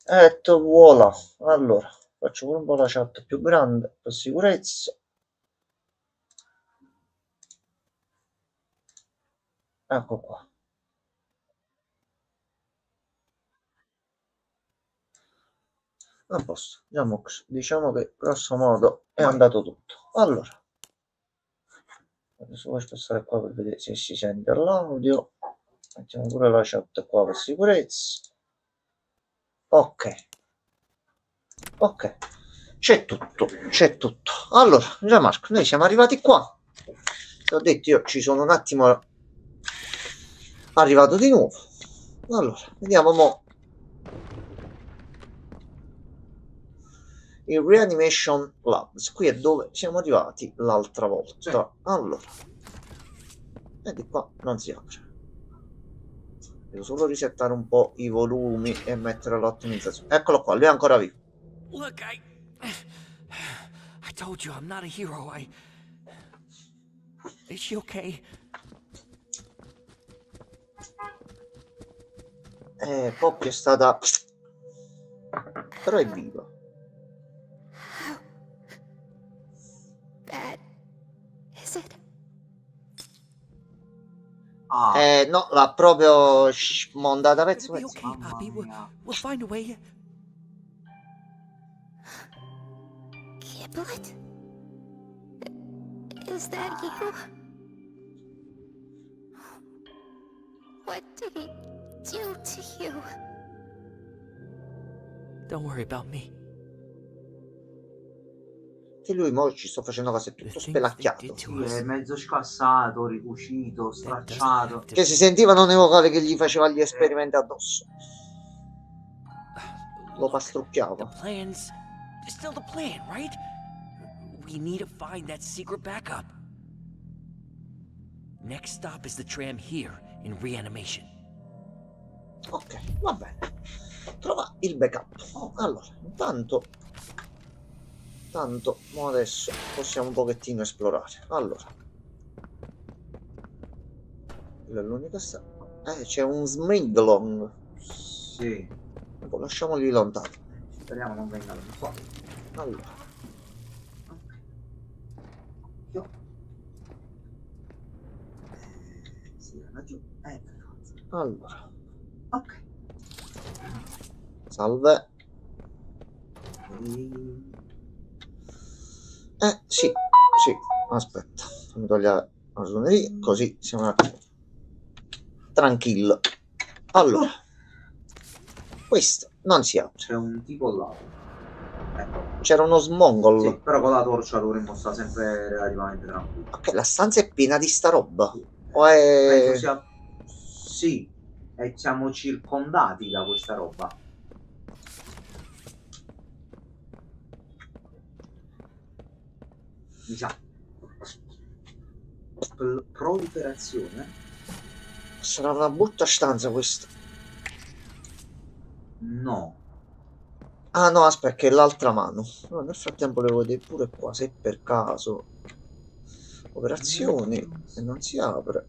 Voilà. Allora, faccio pure un po' la chat più grande per sicurezza. Ecco qua. A posto. Diciamo che grosso modo è andato tutto. Allora, adesso voglio spostare qua per vedere se si sente l'audio. Mettiamo pure la chat qua per sicurezza. Ok. Ok. C'è tutto, c'è tutto. Allora, Gianmarco, noi siamo arrivati qua. Ti ho detto io ci sono un attimo arrivato di nuovo. Allora, vediamo mo' il Reanimation Labs. Qui è dove siamo arrivati l'altra volta. Allora, e di qua non si apre. Devo solo risettare un po' i volumi e mettere l'ottimizzazione. Eccolo qua, lui è ancora vivo. Look, I told you I'm not a hero. Is she okay? Poppy è stata... però è viva. Bad is it? No, l'ha proprio mondata pezzo It'll be pezzo. okay, Poppy. We'll find a way. Giblet? Is that you? What did he do to you? Don't worry about me. Che lui mo ci sto facendo cose tutto spelacchiato. Sì, è mezzo scassato, ricucito, stracciato. Che si sentivano nei vocali che gli faceva gli esperimenti addosso. Lo pastrucchiava. The plan's still the plan, right? We need to find that secret backup. Next stop is the tram here in Reanimation. Ok, va bene. Trova il backup. Allora, intanto mo adesso possiamo un pochettino esplorare. Allora, quella è l'unica c'è un Smiglong. Sì. Poi lasciamoli lontano. Speriamo non vengano di qua. Allora, Sì, era giù. allora, Ok. salve. Sì, aspetta, fammi togliere la suoneria, così siamo un attimo tranquillo. Allora, questo non si apre. C'è un tipo là. Ecco. C'era uno smongol. Sì, però con la torcia dovremmo stare sempre relativamente tranquilli. Ok, la stanza è piena di sta roba. O è... Penso sia... Sì, e siamo circondati da questa roba. Diciamo. Proliferazione. Sarà una brutta stanza questa. No. Ah no, aspetta, che è l'altra mano. No, nel frattempo devo vedere pure qua, se per caso... Operazioni, e non si apre.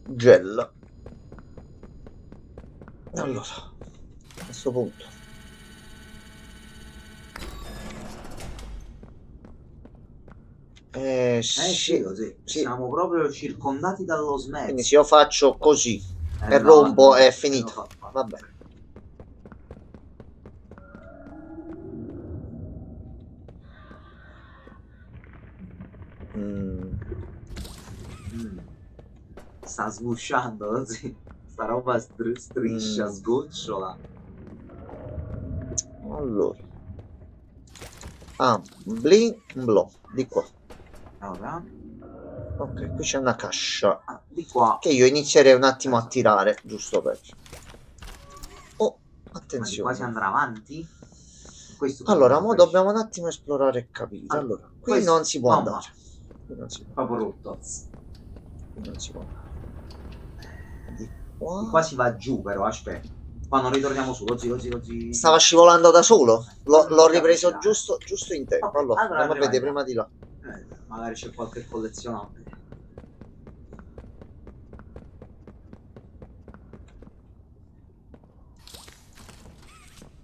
Gel. Allora, a questo punto. Sì. Siamo proprio circondati dallo smerzo. Quindi se io faccio così e rompo è finito. Vabbè. Sta sgusciando così. Sta roba striscia, sgocciola. Allora. Ah, blin blow, di qua. Allora. Ok, qui c'è una cascia. Di qua. Che io inizierei un attimo a tirare, giusto per... Oh, attenzione. Ma di qua si andrà avanti? Questo allora, mo dobbiamo un attimo esplorare e capire. Allora, qui questo... non si può andare. Qui non si può. Proprio rotto. Qui non si può andare. Di qua si va giù però, aspetta. Quando ritorniamo su, così. Stava scivolando da solo? L'ho ripreso giusto in tempo. Okay, allora andiamo a vedere prima di là. Magari c'è qualche collezionabile.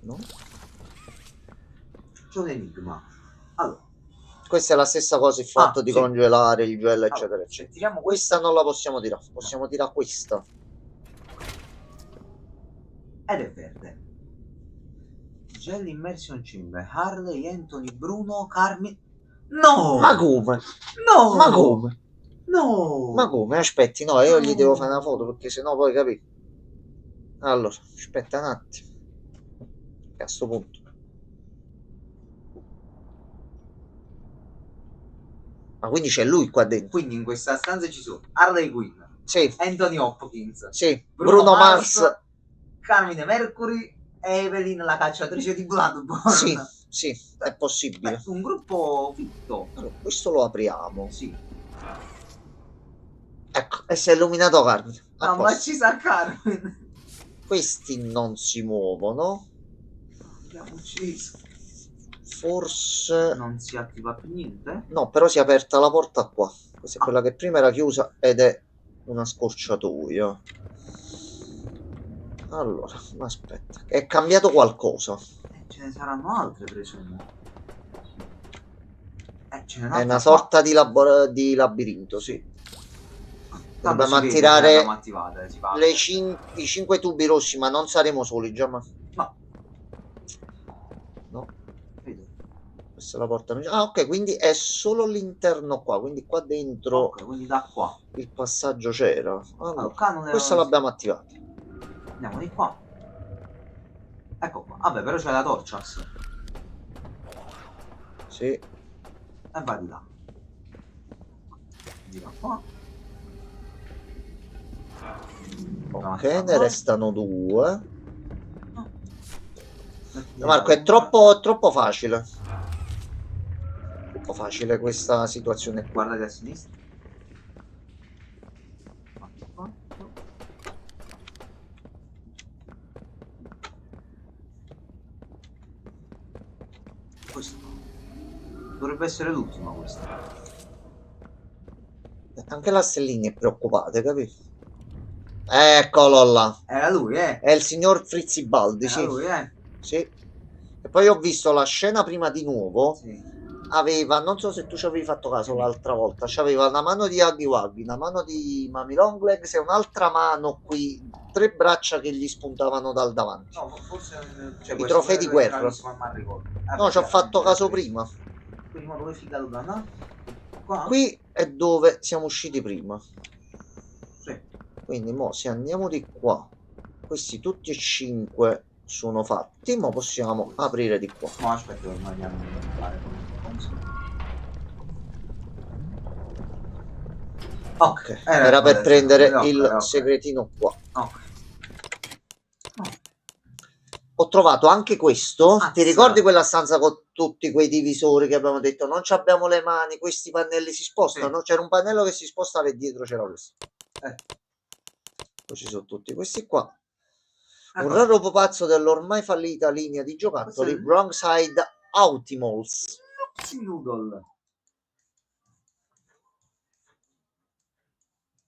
No? C'è un enigma. Allora, Questa è la stessa cosa, il fatto di sì. congelare il gel, eccetera, Allora, eccetera. se tiriamo Questa non la possiamo tirare, possiamo tirare questa. ed è verde. Gel Immersion Chamber, Harley, Anthony, Bruno, Carmi. No! Ma come? No! Ma come? No! Ma come? Aspetti, no, io gli devo No. fare una foto perché sennò poi capi. Allora, aspetta un attimo. A sto punto. Ma quindi c'è lui qua dentro? Quindi in questa stanza ci sono Harley Quinn, Sì, Anthony Hopkins, sì. Bruno Bruno Mars. Carmine Mercury e Evelyn la cacciatrice di Bloodborne. Sì, sì, è possibile. Beh, un gruppo fitto. Allora, questo lo apriamo. Sì. Ecco, e si è illuminato Carmine. A No, ma posto. ci sa Carmine. Questi non si muovono. Abbiamo ucciso. Forse... Non si attiva più niente? No, però si è aperta la porta qua. Questa è quella che prima era chiusa ed è una scorciatoia. Allora, aspetta. È cambiato qualcosa. Ce ne saranno altre, presumo. Ce n'è È una qua. sorta di, di labirinto, sì. Tanto Dobbiamo si vede che attirare l'abbiamo attivata, si parla. i 5 tubi rossi, ma non saremo soli, già. No. No. Vedo. Questa è la porta. Ah, ok, quindi è solo l'interno qua, quindi qua dentro Ok, quindi da qua. il passaggio c'era. Allora, Canone questa l'abbiamo attivata. Andiamo di qua. Ecco qua. Vabbè, però c'è la torcia. Sì. E va di là. Di là qua. Ok, ne restano 2. No, Marco, è troppo facile. Troppo facile questa situazione qua. Guardate a sinistra. Questo dovrebbe essere l'ultima questa. Anche la Stellini è preoccupata, capito? Eccolo là. Era lui, È il signor Frizzibaldi, Era sì. lui, Sì. E poi ho visto la scena prima di nuovo. Sì. Aveva, non so se tu ci avevi fatto caso l'altra volta, c'aveva una mano di Huggy Wuggy, una mano di Mami Longlegs e un'altra mano qui, 3 braccia che gli spuntavano dal davanti. No, forse I trofei di guerra. No, ci ho fatto caso prima. Quindi dove figato da no? Qua? Qui è dove siamo usciti prima. Sì. Quindi mo se andiamo di qua, questi tutti e 5 sono fatti, ma possiamo aprire di qua. No, aspetta, ormai andiamo a fare. Ok, era per prendere il segretino qua. Ok. Ho trovato anche questo. Azza. Ti ricordi quella stanza con tutti quei divisori che abbiamo detto non ci abbiamo le mani, questi pannelli si spostano? Sì. C'era un pannello che si spostava e dietro c'era questo. Poi ci sono tutti questi qua. Un raro pupazzo dell'ormai fallita linea di giocattoli Bronxide Autimals. Noodle.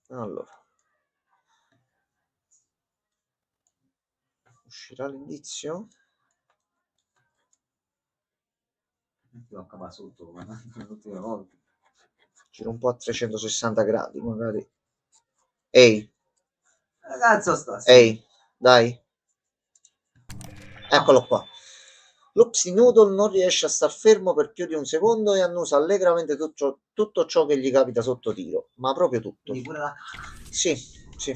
Allora, uscirà l'indizio? Lo acaba sotto come l'ultima volta. Giro un po' a 360 gradi, magari. Ehi, Ragazzo sta. ehi, dai. Eccolo qua. L'Upsi Noodle non riesce a star fermo per più di un secondo e annusa allegramente tutto ciò che gli capita sotto tiro, ma proprio tutto. Quindi pure la... Sì, sì.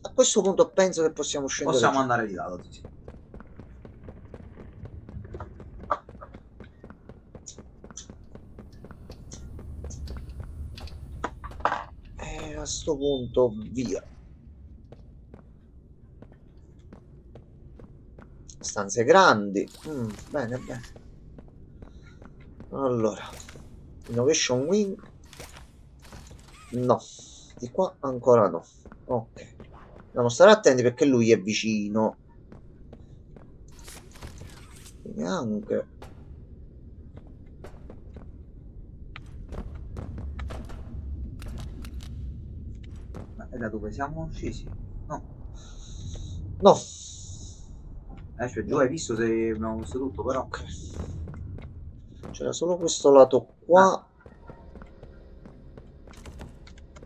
A questo punto penso che possiamo scendere. Possiamo andare di là, sì. A sto punto via. Stanze grandi. Bene, bene. Allora, Innovation Wing. No, di qua ancora no. Ok. Dobbiamo stare attenti perché lui è vicino. Quindi anche... Ma è da dove siamo scesi? No. No. Cioè, giù hai visto se abbiamo visto tutto, però. Ok. C'era solo questo lato qua.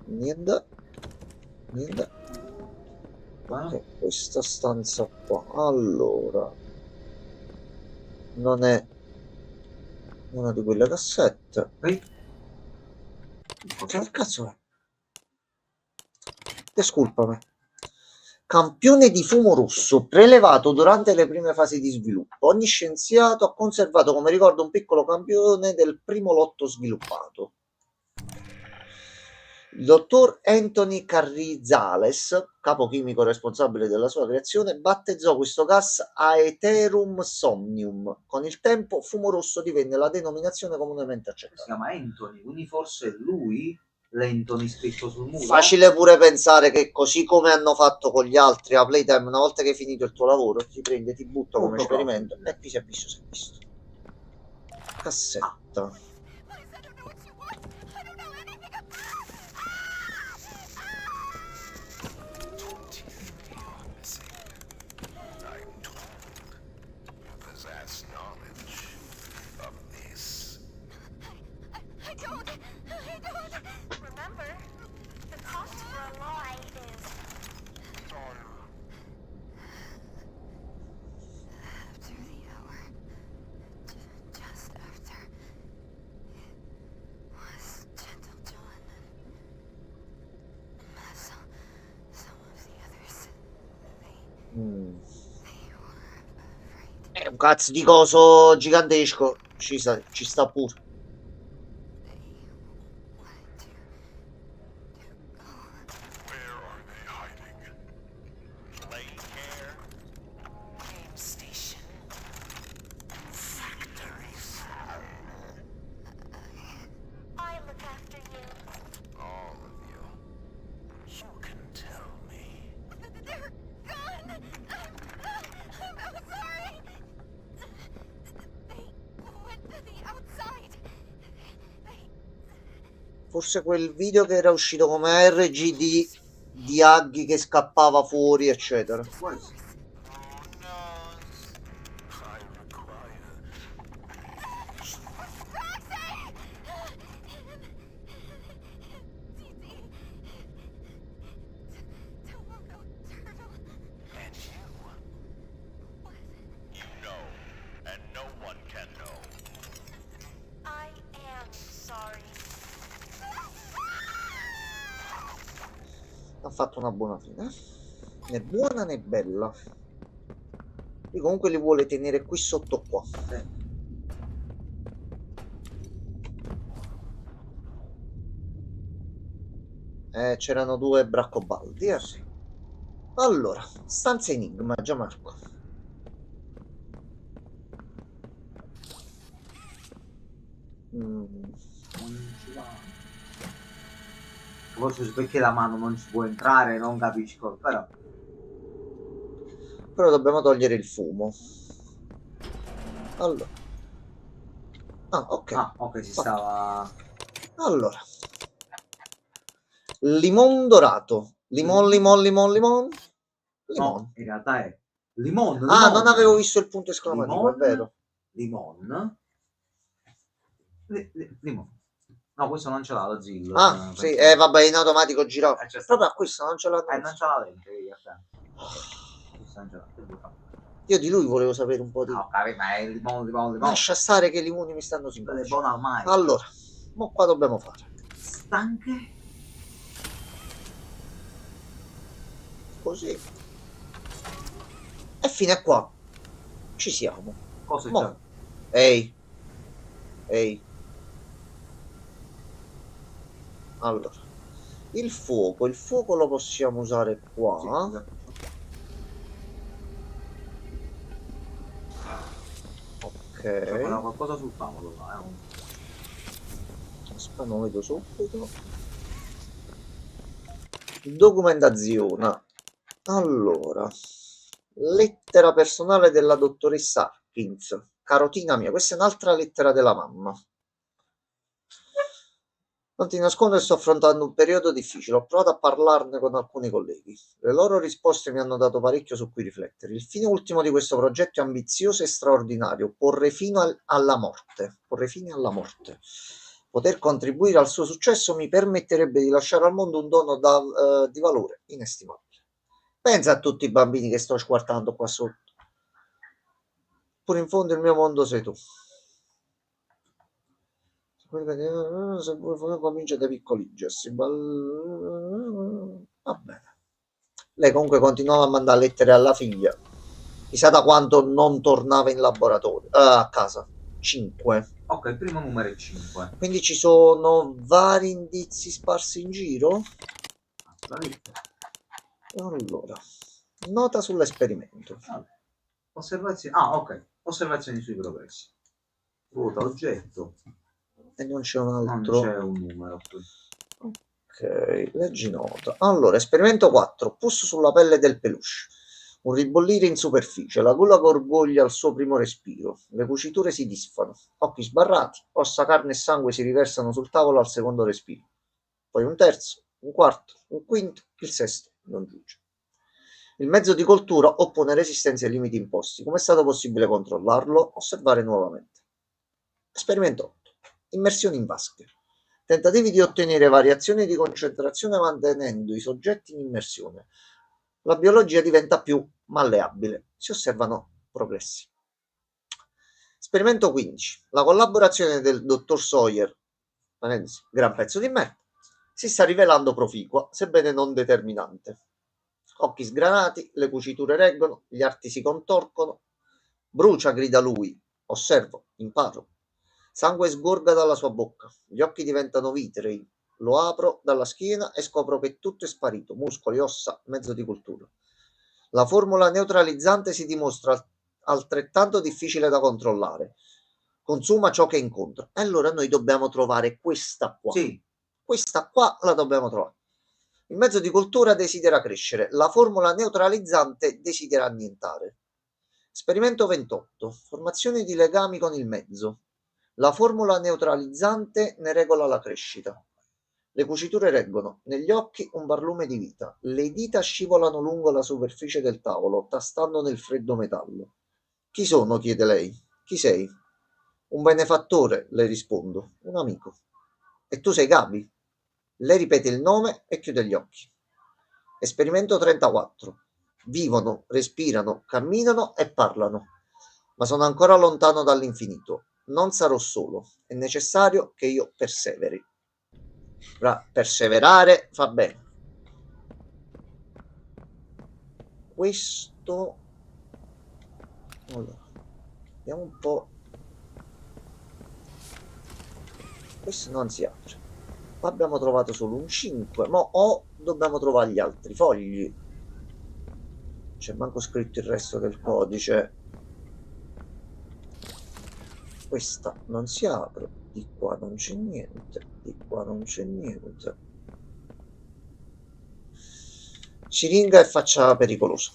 Niente. Niente. Ok, questa stanza qua. Allora. Non è una di quelle cassette. Ehi, Che cazzo è? Disculpami. Campione di fumo rosso prelevato durante le prime fasi di sviluppo. Ogni scienziato ha conservato come ricordo un piccolo campione del primo lotto sviluppato. Il dottor Anthony Carrizales, capo chimico responsabile della sua creazione, battezzò questo gas Aetherum somnium. Con il tempo, fumo rosso divenne la denominazione comunemente si accettata. chiama Anthony, quindi forse è lui l'Anthony scritto sul muro. Facile pure pensare che così come hanno fatto con gli altri a Playtime, una volta che hai finito il tuo lavoro, ti prende, ti butta come Molto esperimento probabile. e qui si è visto, si è visto. Cassetta. I don't. Remember, the cost for a lie is. After the hour, just after, it was Gentle John and some of the others. They were afraid. È un cazzo di coso gigantesco. Ci sta pure. I look after you. All of you. You can tell me. They're gone. I'm sorry. They went to the outside. They. Forse quel video che era uscito come RGD di Aghi che scappava fuori, eccetera. Who knows? I require these. Roxy! Dee Tomogo Turtle. And you. What? You know, and no one can know. I am sorry. Ha fatto una buona fine. Né buona né bella. Lui comunque li vuole tenere qui sotto qua. C'erano due braccobaldi, sì. Allora, stanza enigma, Gianmarco. Non ci va. Forse perché la mano non ci può entrare, non capisco, però. Però dobbiamo togliere il fumo. Allora. Ah, ok. Ah, ok, si stava. Allora. Limon dorato. Limon, limon, limon, limon. Limon. No, in realtà è limon. Ah, limon. non avevo visto il punto esclamativo, Limon, è vero. Limon. Limon. No, questo non ce l'ha lo Zillo. Ah, sì, vabbè, in automatico girò. Proprio a questo non ce l'ha. Non ce l'ha dentro, vedi, questo non ce l'ha. Che vuoi fare? Io di lui volevo sapere un po' di... No, capito, ma è limone. Lascia stare che i limoni mi stanno È simpatici. buono al mai. Allora, mo qua dobbiamo fare. Stanche. Così. E fino a qua. Ci siamo. Cosa c'è? Mo. Ehi. Ehi. Allora. Il fuoco lo possiamo usare qua. Sì, Ok. farà qualcosa sul tavolo, là, Aspetta, lo vedo subito. Documentazione. Allora. Lettera personale della dottoressa Harkins. Carotina mia, questa è un'altra lettera della mamma. Non ti nascondo che sto affrontando un periodo difficile, ho provato a parlarne con alcuni colleghi. Le loro risposte mi hanno dato parecchio su cui riflettere. Il fine ultimo di questo progetto è ambizioso e straordinario, porre fine alla morte. Porre fine alla morte. Poter contribuire al suo successo mi permetterebbe di lasciare al mondo un dono di valore inestimabile. Pensa a tutti i bambini che sto squartando qua sotto. Pure in fondo il mio mondo sei tu. Se vuoi comincia dai piccoli gesti. Va bene. Lei comunque continuava a mandare lettere alla figlia. Chissà da quanto non tornava in laboratorio. A casa. 5. Ok, il primo numero è 5. Quindi ci sono vari indizi sparsi in giro. Allora, nota sull'esperimento. Osservazioni. Ah, ok. Osservazioni sui progressi. Ruota oggetto. E non c'è un Non altro. c'è un numero qui. Ok, leggi nota. Allora, esperimento 4. Pus sulla pelle del peluche. Un ribollire in superficie. La gola gorgoglia al suo primo respiro. Le cuciture si disfano. Occhi sbarrati. Ossa, carne e sangue si riversano sul tavolo al secondo respiro. Poi un terzo, un quarto, un quinto, il sesto non giunge. Il mezzo di coltura oppone resistenza ai limiti imposti. Come è stato possibile controllarlo? Osservare nuovamente. Esperimento 8. Immersioni in vasche. Tentativi di ottenere variazioni di concentrazione mantenendo i soggetti in immersione. La biologia diventa più malleabile. Si osservano progressi. Esperimento 15. La collaborazione del dottor Sawyer, gran pezzo di merda, si sta rivelando proficua, sebbene non determinante. Occhi sgranati, le cuciture reggono, gli arti si contorcono. Brucia, grida lui. Osservo, imparo. Sangue sgorga dalla sua bocca, gli occhi diventano vitrei. Lo apro dalla schiena e scopro che tutto è sparito, muscoli, ossa, mezzo di cultura. La formula neutralizzante si dimostra altrettanto difficile da controllare. Consuma ciò che incontra. E allora noi dobbiamo trovare questa qua. Sì. Questa qua la dobbiamo trovare. Il mezzo di cultura desidera crescere, la formula neutralizzante desidera annientare. Esperimento 28. Formazione di legami con il mezzo. La formula neutralizzante ne regola la crescita. Le cuciture reggono, negli occhi un barlume di vita. Le dita scivolano lungo la superficie del tavolo, tastando nel freddo metallo. Chi sono? Chiede lei. Chi sei? Un benefattore, le rispondo. Un amico. E tu sei Gabi? Lei ripete il nome e chiude gli occhi. Esperimento 34. Vivono, respirano, camminano e parlano. Ma sono ancora lontano dall'infinito. Non sarò solo. È necessario che io perseveri. Perseverare fa bene. Questo... Allora, vediamo un po'. Questo non si apre. Qua abbiamo trovato solo un 5, ma dobbiamo trovare gli altri fogli. C'è manco scritto il resto del codice. Questa non si apre, di qua non c'è niente, di qua non c'è niente. Siringa e faccia pericolosa.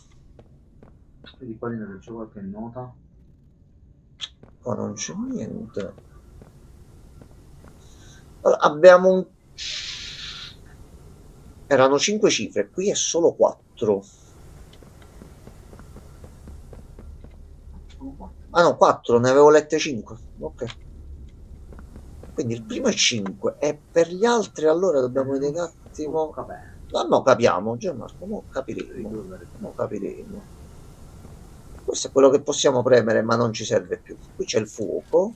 Vedi qua dentro c'è qualche nota. Qua non c'è niente. Allora, abbiamo un... Erano 5 cifre, qui è solo 4. Ah no, 4, ne avevo lette 5. Ok. Quindi il primo è 5 e per gli altri allora dobbiamo vedere un attimo. No, capiamo, Gianmarco, mo capiremo. Questo è quello che possiamo premere, ma non ci serve più. Qui c'è il fuoco.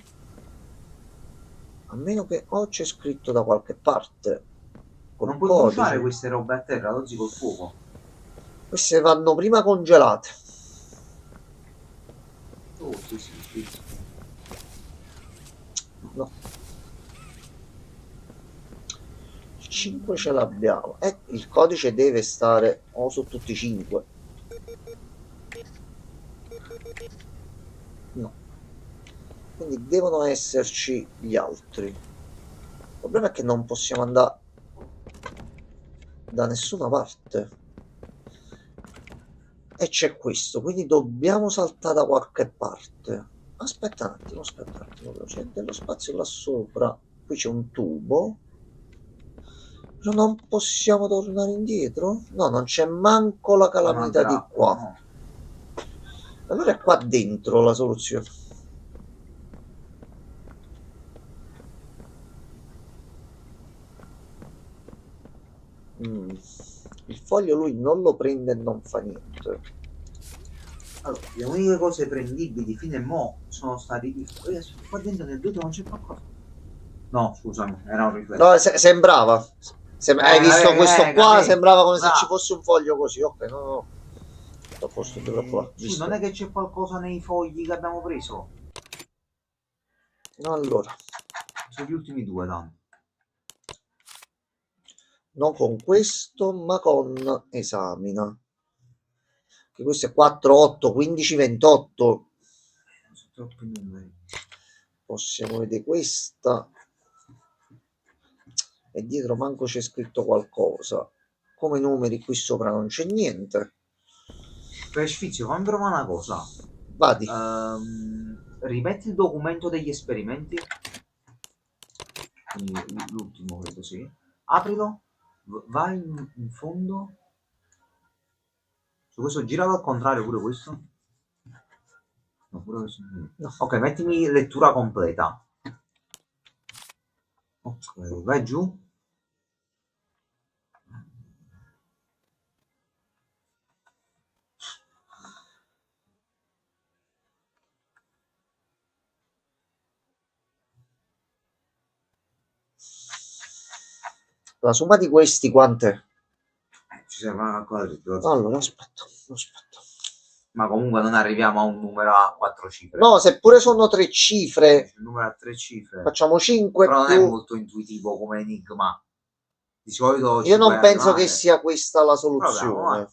A meno che c'è scritto da qualche parte. Non puoi fare queste robe a terra, oggi col fuoco. Queste vanno prima congelate. Oh, sì. No. 5 ce l'abbiamo. Il codice deve stare su tutti i 5. No. Quindi devono esserci gli altri. Il problema è che non possiamo andare da nessuna parte. E c'è questo, quindi dobbiamo saltare da qualche parte. Aspetta un attimo, c'è dello spazio là sopra. Qui c'è un tubo. Però non possiamo tornare indietro? No, non c'è manco la calamita di qua. No. Allora è qua dentro la soluzione. Il foglio lui non lo prende e non fa niente. Allora, le uniche cose prendibili fino a mo' sono stati qua dentro nel vetro non c'è qualcosa. No, scusami, era un riflesso. No, sembrava. Hai visto questo qua? capito. Sembrava come se Bravo. ci fosse un foglio così. Ok, no. Sto a posto di troppo. Sì, non è che c'è qualcosa nei fogli che abbiamo preso. Allora, Sono gli ultimi due, tanto. non con questo, ma con esamina. Che questo è 4, 8, 15, 28. Sono troppi numeri. Possiamo vedere questa. E dietro manco c'è scritto qualcosa. Come numeri qui sopra non c'è niente. Per sfizio, fammi provare una cosa. Vadi. Ripeti il documento degli esperimenti. Quindi l'ultimo, credo, sì. Aprilo. Vai in fondo. Su questo girato al contrario pure questo. No, pure questo. No. Ok, mettimi lettura completa. Ok, vai giù. La somma di questi quant'è? Ci serve una calcolatrice. Allora, aspetta. Ma comunque non arriviamo a un numero a 4 cifre. No, seppure sono 3 cifre, Il numero a 3 cifre. facciamo 5 Però non è più... molto intuitivo come enigma. Di solito Io non puoi penso arrivare. che sia questa la Proviamo, soluzione.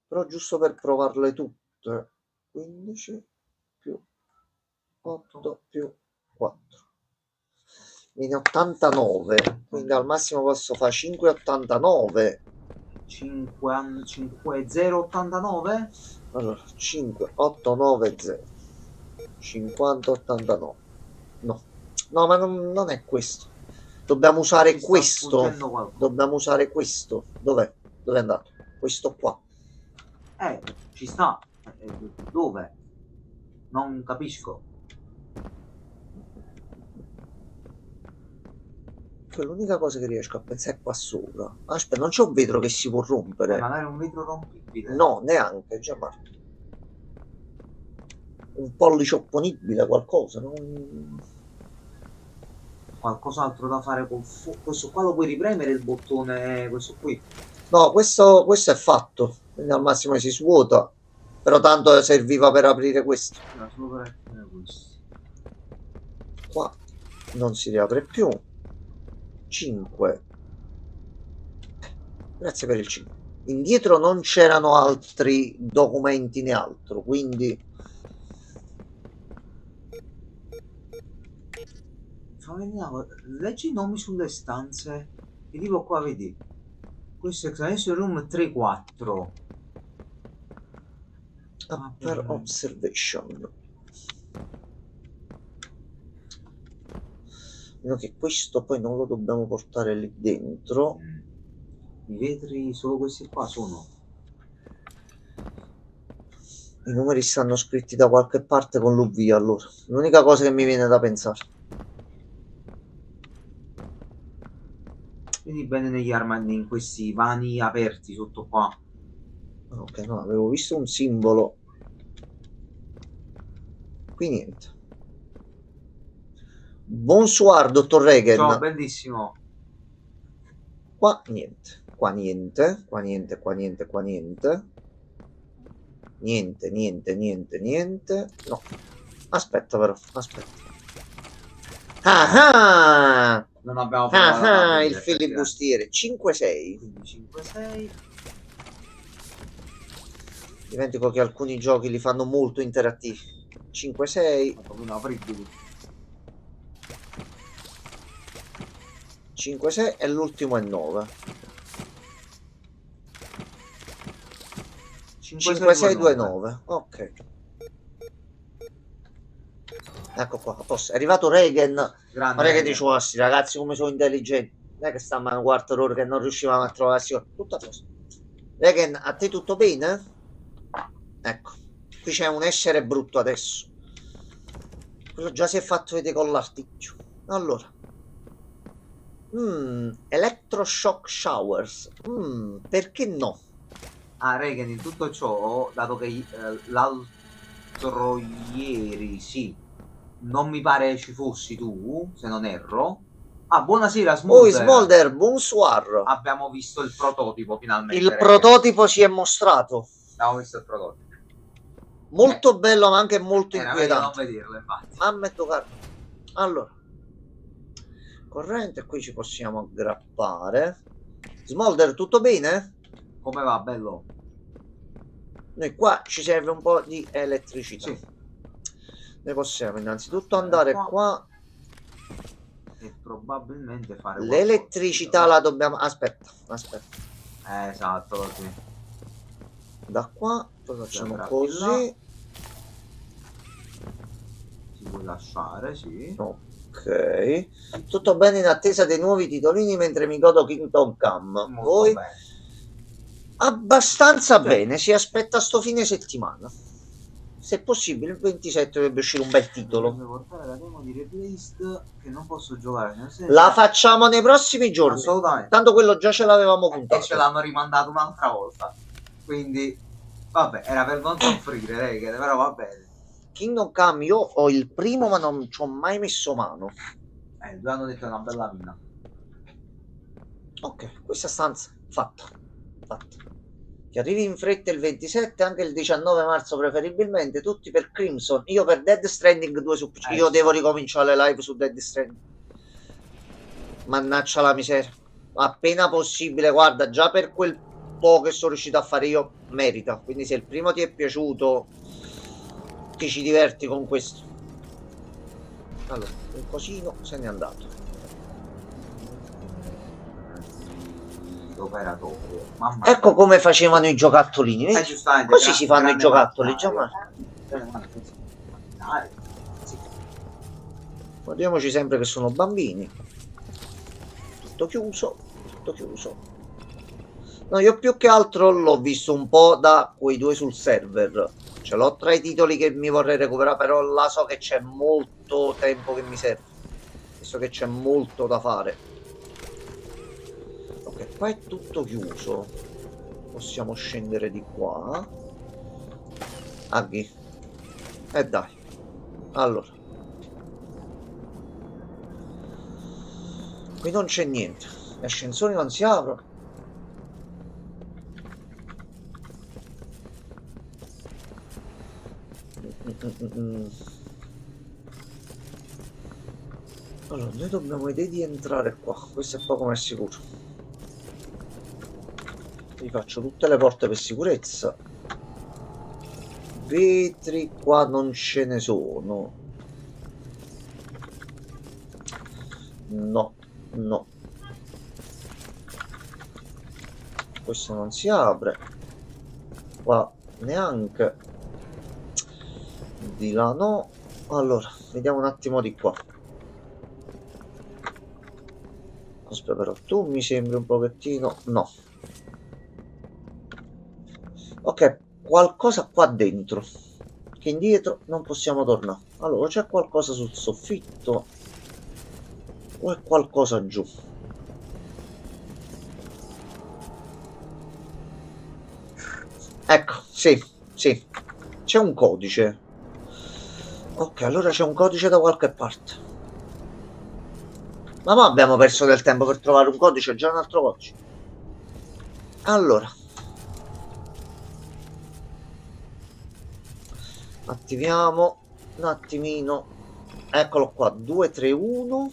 Però giusto per provarle tutte. 15 più 8 più 4. Viene 89. Quindi al massimo posso fare 5,89. 5,089? Allora, 5, 8, 9, 0. 50, 89. No, ma non è questo. Dobbiamo usare Mi sta questo. sfuggendo qualcosa. Dobbiamo usare questo. Dov'è? Dove è andato? Questo qua. Ci sta. Dove? Non capisco. L'unica cosa che riesco a pensare è qua sopra. Aspetta, non c'è un vetro che si può rompere. Magari un vetro rompibile. No, neanche, già ma... un pollice opponibile, qualcosa, no? Qualcos'altro da fare con questo qua lo puoi ripremere il bottone, questo qui. No, questo è fatto. Quindi al massimo si svuota. Però tanto serviva per aprire questo. Era solo per aprire questo. Qua non si riapre più. 5. Grazie per il 5. Indietro non c'erano altri documenti né altro, quindi leggi i nomi sulle stanze. E tipo qua vedi. Questo è Extraction Room 3-4. Upper Observation. No, che questo poi non lo dobbiamo portare lì dentro. I vetri, solo questi qua sono. I numeri stanno scritti da qualche parte con l'UV, allora. L'unica cosa che mi viene da pensare. Vedi bene negli armadi, in questi vani aperti sotto qua. Ok, no, avevo visto un simbolo. Qui niente. Bonsoir, dottor Regan. Ciao, bellissimo. Qua niente. Qua niente. Qua niente, qua niente, qua niente. Niente, niente, niente, niente. No. Aspetta però, aspetta. Ah! Non abbiamo fatto Il filibustiere. 5-6. Quindi 5-6. Dimentico che alcuni giochi li fanno molto interattivi. 5-6. Proprio apribili. 5-6 e l'ultimo è 9. 5-6-2-9. Ok. Ecco qua, a posto. È arrivato Regan. Grande. Guarda che dicevo, questi ragazzi come sono intelligenti. Non è che stavamo un quarto d'ora che non riuscivamo a trovarsi. Tutto a posto. Regen, a te tutto bene? Ecco, qui c'è un essere brutto adesso. Quello già si è fatto vedere con l'articchio. Allora. Electroshock showers. Perché no? Ah, Regan, in tutto ciò, dato che l'altro ieri, sì, non mi pare ci fossi tu, se non erro. Ah, buonasera, Oh, Smolder. Smolder, bonsoir. Abbiamo visto il prototipo finalmente. Il prototipo si è mostrato. Abbiamo visto il prototipo. Molto bello, ma anche molto Era meglio non inquietante. vederlo, infatti. Mamma e toccato. Allora. Corrente, qui ci possiamo aggrappare. Smolder, tutto bene? Come va, bello? Noi qua ci serve un po' di elettricità. Sì. Noi possiamo innanzitutto andare qua. E probabilmente fare L'elettricità la dobbiamo... Aspetta. Esatto, così. Da qua, poi facciamo Sembra così. Si può lasciare, sì. Ok. Tutto bene in attesa dei nuovi titolini mentre mi godo Kingdom Come. Molto Voi? bene. Abbastanza bene, si aspetta sto fine settimana. Se possibile, il 27 dovrebbe uscire un bel titolo. Devo portare la demo di Replaced che non posso giocare. La facciamo nei prossimi giorni. Assolutamente. Tanto quello già ce l'avevamo E puntato. ce l'hanno rimandato un'altra volta. Quindi, vabbè, era per non soffrire, Regan, però va bene. Kingdom Come io ho il primo ma non ci ho mai messo mano. Due hanno detto è una bella mina. Ok, questa stanza fatta. Che arrivi in fretta il 27, anche il 19 marzo preferibilmente, tutti per Crimson, io per Dead Stranding 2 su PC. Io devo ricominciare le live su Dead Stranding. Mannaccia la miseria. Appena possibile, guarda, già per quel po' che sono riuscito a fare io, merita. Quindi se il primo ti è piaciuto, ti ci diverti con questo. Allora, un cosino se n'è andato. Operatorio. Mamma Ecco come facevano i giocattolini, vedi? giustamente, Così si fanno i grande giocattoli, macchinari. già guardiamoci sempre che sono bambini. Tutto chiuso. No, io più che altro l'ho visto un po' da quei due sul server. Ce l'ho tra i titoli che mi vorrei recuperare, però là so che c'è molto tempo che mi serve. Visto che c'è molto da fare. Ok, qua è tutto chiuso. Possiamo scendere di qua. Aghi. E dai. Allora. Qui non c'è niente. Gli ascensori non si aprono. Allora, noi dobbiamo vedere di entrare qua. Questo è poco ma è sicuro. Vi faccio tutte le porte per sicurezza. Vetri qua non ce ne sono. No. Questo non si apre. Qua neanche. Di là no. Allora, vediamo un attimo di qua. Aspetta, però tu mi sembri un pochettino... No. Ok, qualcosa qua dentro. Che indietro non possiamo tornare. Allora, c'è qualcosa sul soffitto. O è qualcosa giù? Ecco, sì. C'è un codice. Ok, allora c'è un codice da qualche parte. Ma abbiamo perso del tempo per trovare un codice, già un altro codice. Allora. Attiviamo un attimino. Eccolo qua, 231.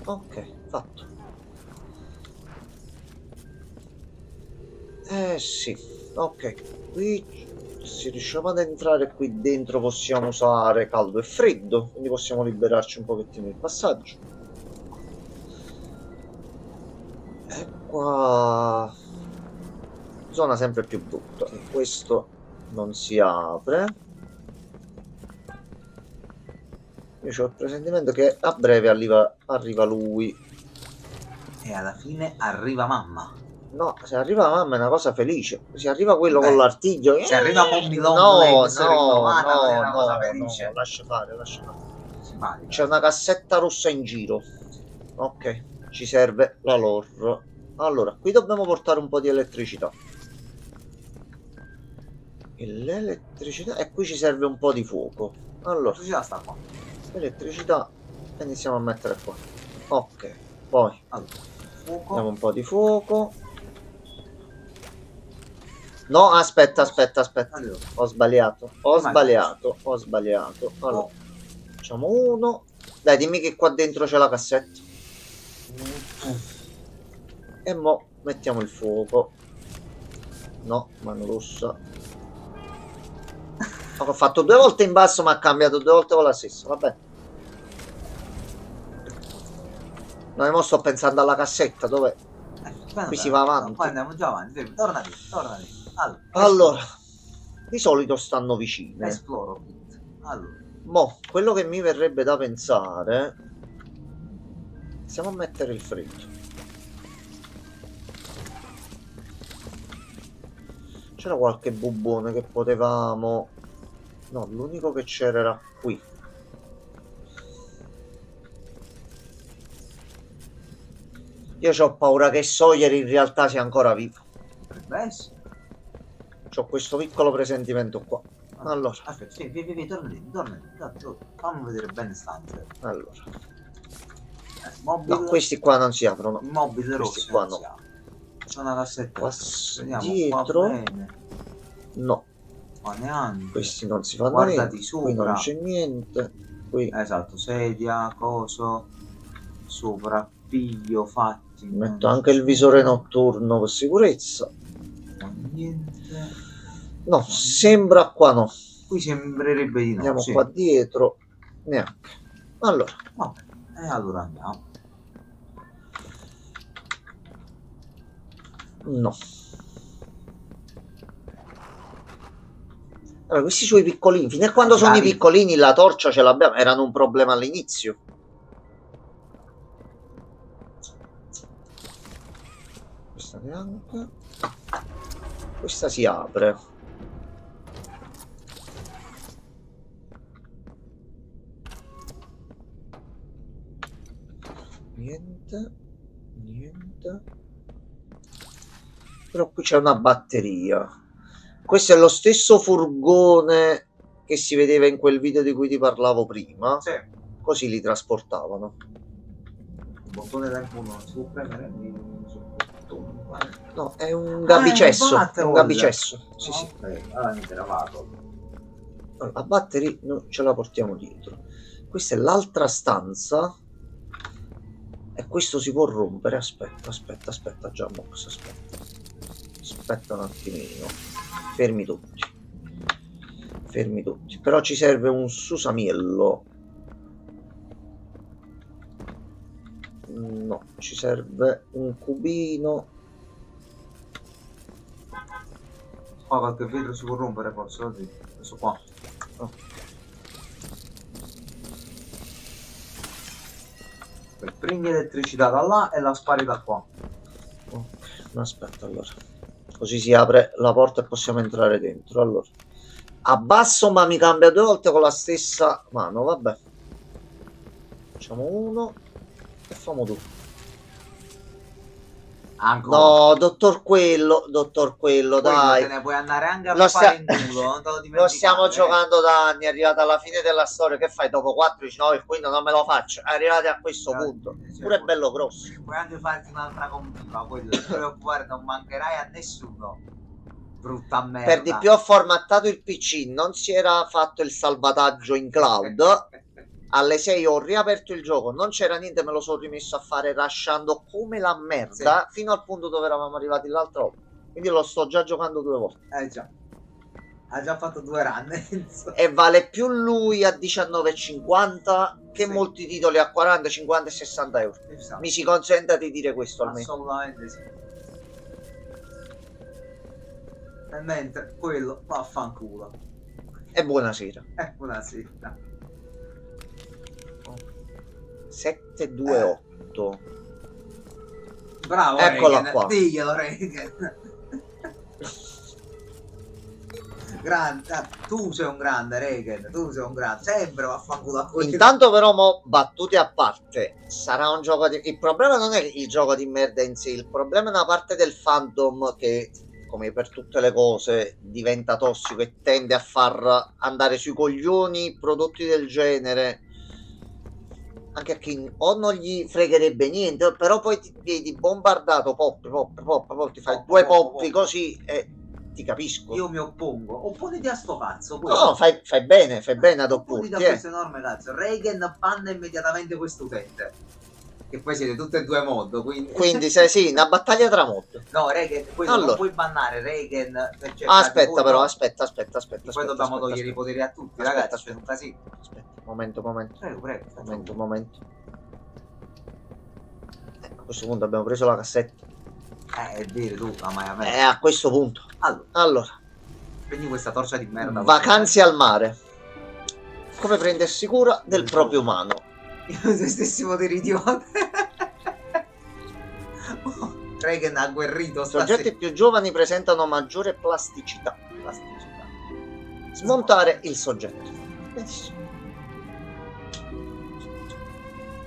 Ok, fatto. Sì, ok. Qui se riusciamo ad entrare qui dentro possiamo usare caldo e freddo, quindi possiamo liberarci un pochettino il passaggio. E qua zona sempre più brutta. Questo non si apre. Io ho il presentimento che a breve arriva lui. E alla fine arriva mamma. No, se arriva la mamma è una cosa felice. Se arriva quello Beh, con l'artiglio. se arriva Mommy no, Longlegs no, rinnovata, no, è una cosa no, felice. no, lascia fare, lascia fare. Simpatica. C'è una cassetta rossa in giro. Ok, ci serve la lore. Allora, qui dobbiamo portare un po' di elettricità. E l'elettricità. E qui ci serve un po' di fuoco. Allora, L'elettricità sta qua. elettricità. E iniziamo a mettere qua. Ok, poi Allora, fuoco. diamo un po' di fuoco. No, aspetta. Allora, Ho sbagliato. Ho Vai. sbagliato. Allora, facciamo uno. Dai, dimmi che qua dentro c'è la cassetta. E mo mettiamo il fuoco. No, mano rossa. Ho fatto 2 volte in basso, ma ha cambiato 2 volte con la stessa. Vabbè. No, mo sto pensando alla cassetta dove. Qui si va avanti. No, poi andiamo già avanti. Torna lì. Allora, di solito stanno vicine. Esploro. Allora, Mo, quello che mi verrebbe da pensare. Iniziamo a mettere il freddo. C'era qualche bubbone che potevamo. No, l'unico che c'era era qui. Io ho paura che Sawyer in realtà sia ancora vivo. potrebbe essere. C'ho questo piccolo presentimento qua. Allora, Aspetta, sì, torna lì. Fammi vedere bene stanze. allora. Mobile. No, questi qua non si aprono. Mobile questi rossi. qua non no. si apre. C'è una cassetta. Qua Vediamo dietro. qua bene. No, Qua neanche. questi non si fanno Guardati niente. Qui non sopra. c'è niente. Qui Esatto, sedia, coso, soprappiglio fatti. metto anche il visore notturno per sicurezza. Niente. No, sembra qua no. Qui sembrerebbe di no. Andiamo sì. qua dietro. Neanche. Allora, Vabbè, e allora andiamo. no. Allora, questi sui piccolini. Fino a quando sono i piccolini la torcia ce l'abbiamo. Erano un problema all'inizio. Questa neanche. Questa si apre. Niente. Però qui c'è una batteria. Questo è lo stesso furgone che si vedeva in quel video di cui ti parlavo prima. Sì. Così li trasportavano. Il bottone tempo non si può premere sul bottone. Guarda. No, è un gabicesso. È un gabicesso. Sì, sì. Ok, allora mi eravamo. Allora, la batteria noi ce la portiamo dietro. Questa è l'altra stanza. E questo si può rompere. Aspetta, Jambox, aspetta un attimino. Fermi tutti. Però ci serve un susamiello. No, ci serve un cubino. Qua qualche vetro si può rompere forse così. Questo qua. Oh. Prendi elettricità da là e la spari da qua. Ok, aspetta allora. Così si apre la porta e possiamo entrare dentro. Allora, abbasso ma mi cambia 2 volte con la stessa mano. Vabbè, facciamo uno e facciamo 2. Ancora. No, dottor quello, Quello dai. te ne puoi andare anche a Lo fare stia- in culo, non te lo Lo dimenticare. stiamo giocando da anni, è arrivata alla fine della storia. Che fai dopo 4? Dici no, il quinto non me lo faccio. Arrivati a questo punto. Pure è bello grosso. Puoi anche farti un'altra compiva, quello non ti preoccupare, non mancherai a nessuno. Brutta merda. Per di più ho formattato il PC, non si era fatto il salvataggio in cloud. Alle 6 ho riaperto il gioco, non c'era niente, me lo sono rimesso a fare rushando come la merda fino al punto dove eravamo arrivati l'altra volta. Quindi lo sto già giocando 2 volte. Già. Ha già fatto 2 run. E vale più lui a 19,50 che Sì. molti titoli a 40, 50 e 60 euro. Mi si consenta di dire questo almeno. Assolutamente sì. E mentre quello vaffanculo. E buonasera. Buonasera. 728. Bravo, Eccola Regan. qua. Diglielo, Regan. Grande, tu sei un grande, Regan. Tu sei un grande. Sempre vaffanculo a quelli. Intanto però, mo, battute a parte, sarà un gioco di... Il problema non è il gioco di merda in sé, il problema è una parte del fandom che, come per tutte le cose, diventa tossico e tende a far andare sui coglioni prodotti del genere, anche a chi o non gli fregherebbe niente, però poi ti vedi bombardato, pop, ti fai Pop, due pop, poppi pop. così e ti capisco. Io mi oppongo. Opponiti a sto cazzo. No, fai bene ad Opponiti opporti, a questo enorme cazzo. Regan banna immediatamente quest'utente. Che poi siete tutte e due mod, quindi... Quindi sì, una battaglia tra mod. No, Regan, poi non Allora. puoi bannare Regan per cercare Aspetta voi, però, no. aspetta. Poi dobbiamo togliere i poteri a tutti, Aspetta, ragazzi. aspetta. C'è un casino. Aspetta, momento. Prego. Momento. A questo punto abbiamo preso la cassetta. È vero, tu, amai a E me. a questo punto. Allora, Prendi questa torcia di merda. vacanze al mare. Come prendersi cura del proprio umano. Io se stessi poteri idiota. Regan ha agguerrito Soggetti più giovani presentano maggiore plasticità. Smontare il soggetto. Benissimo.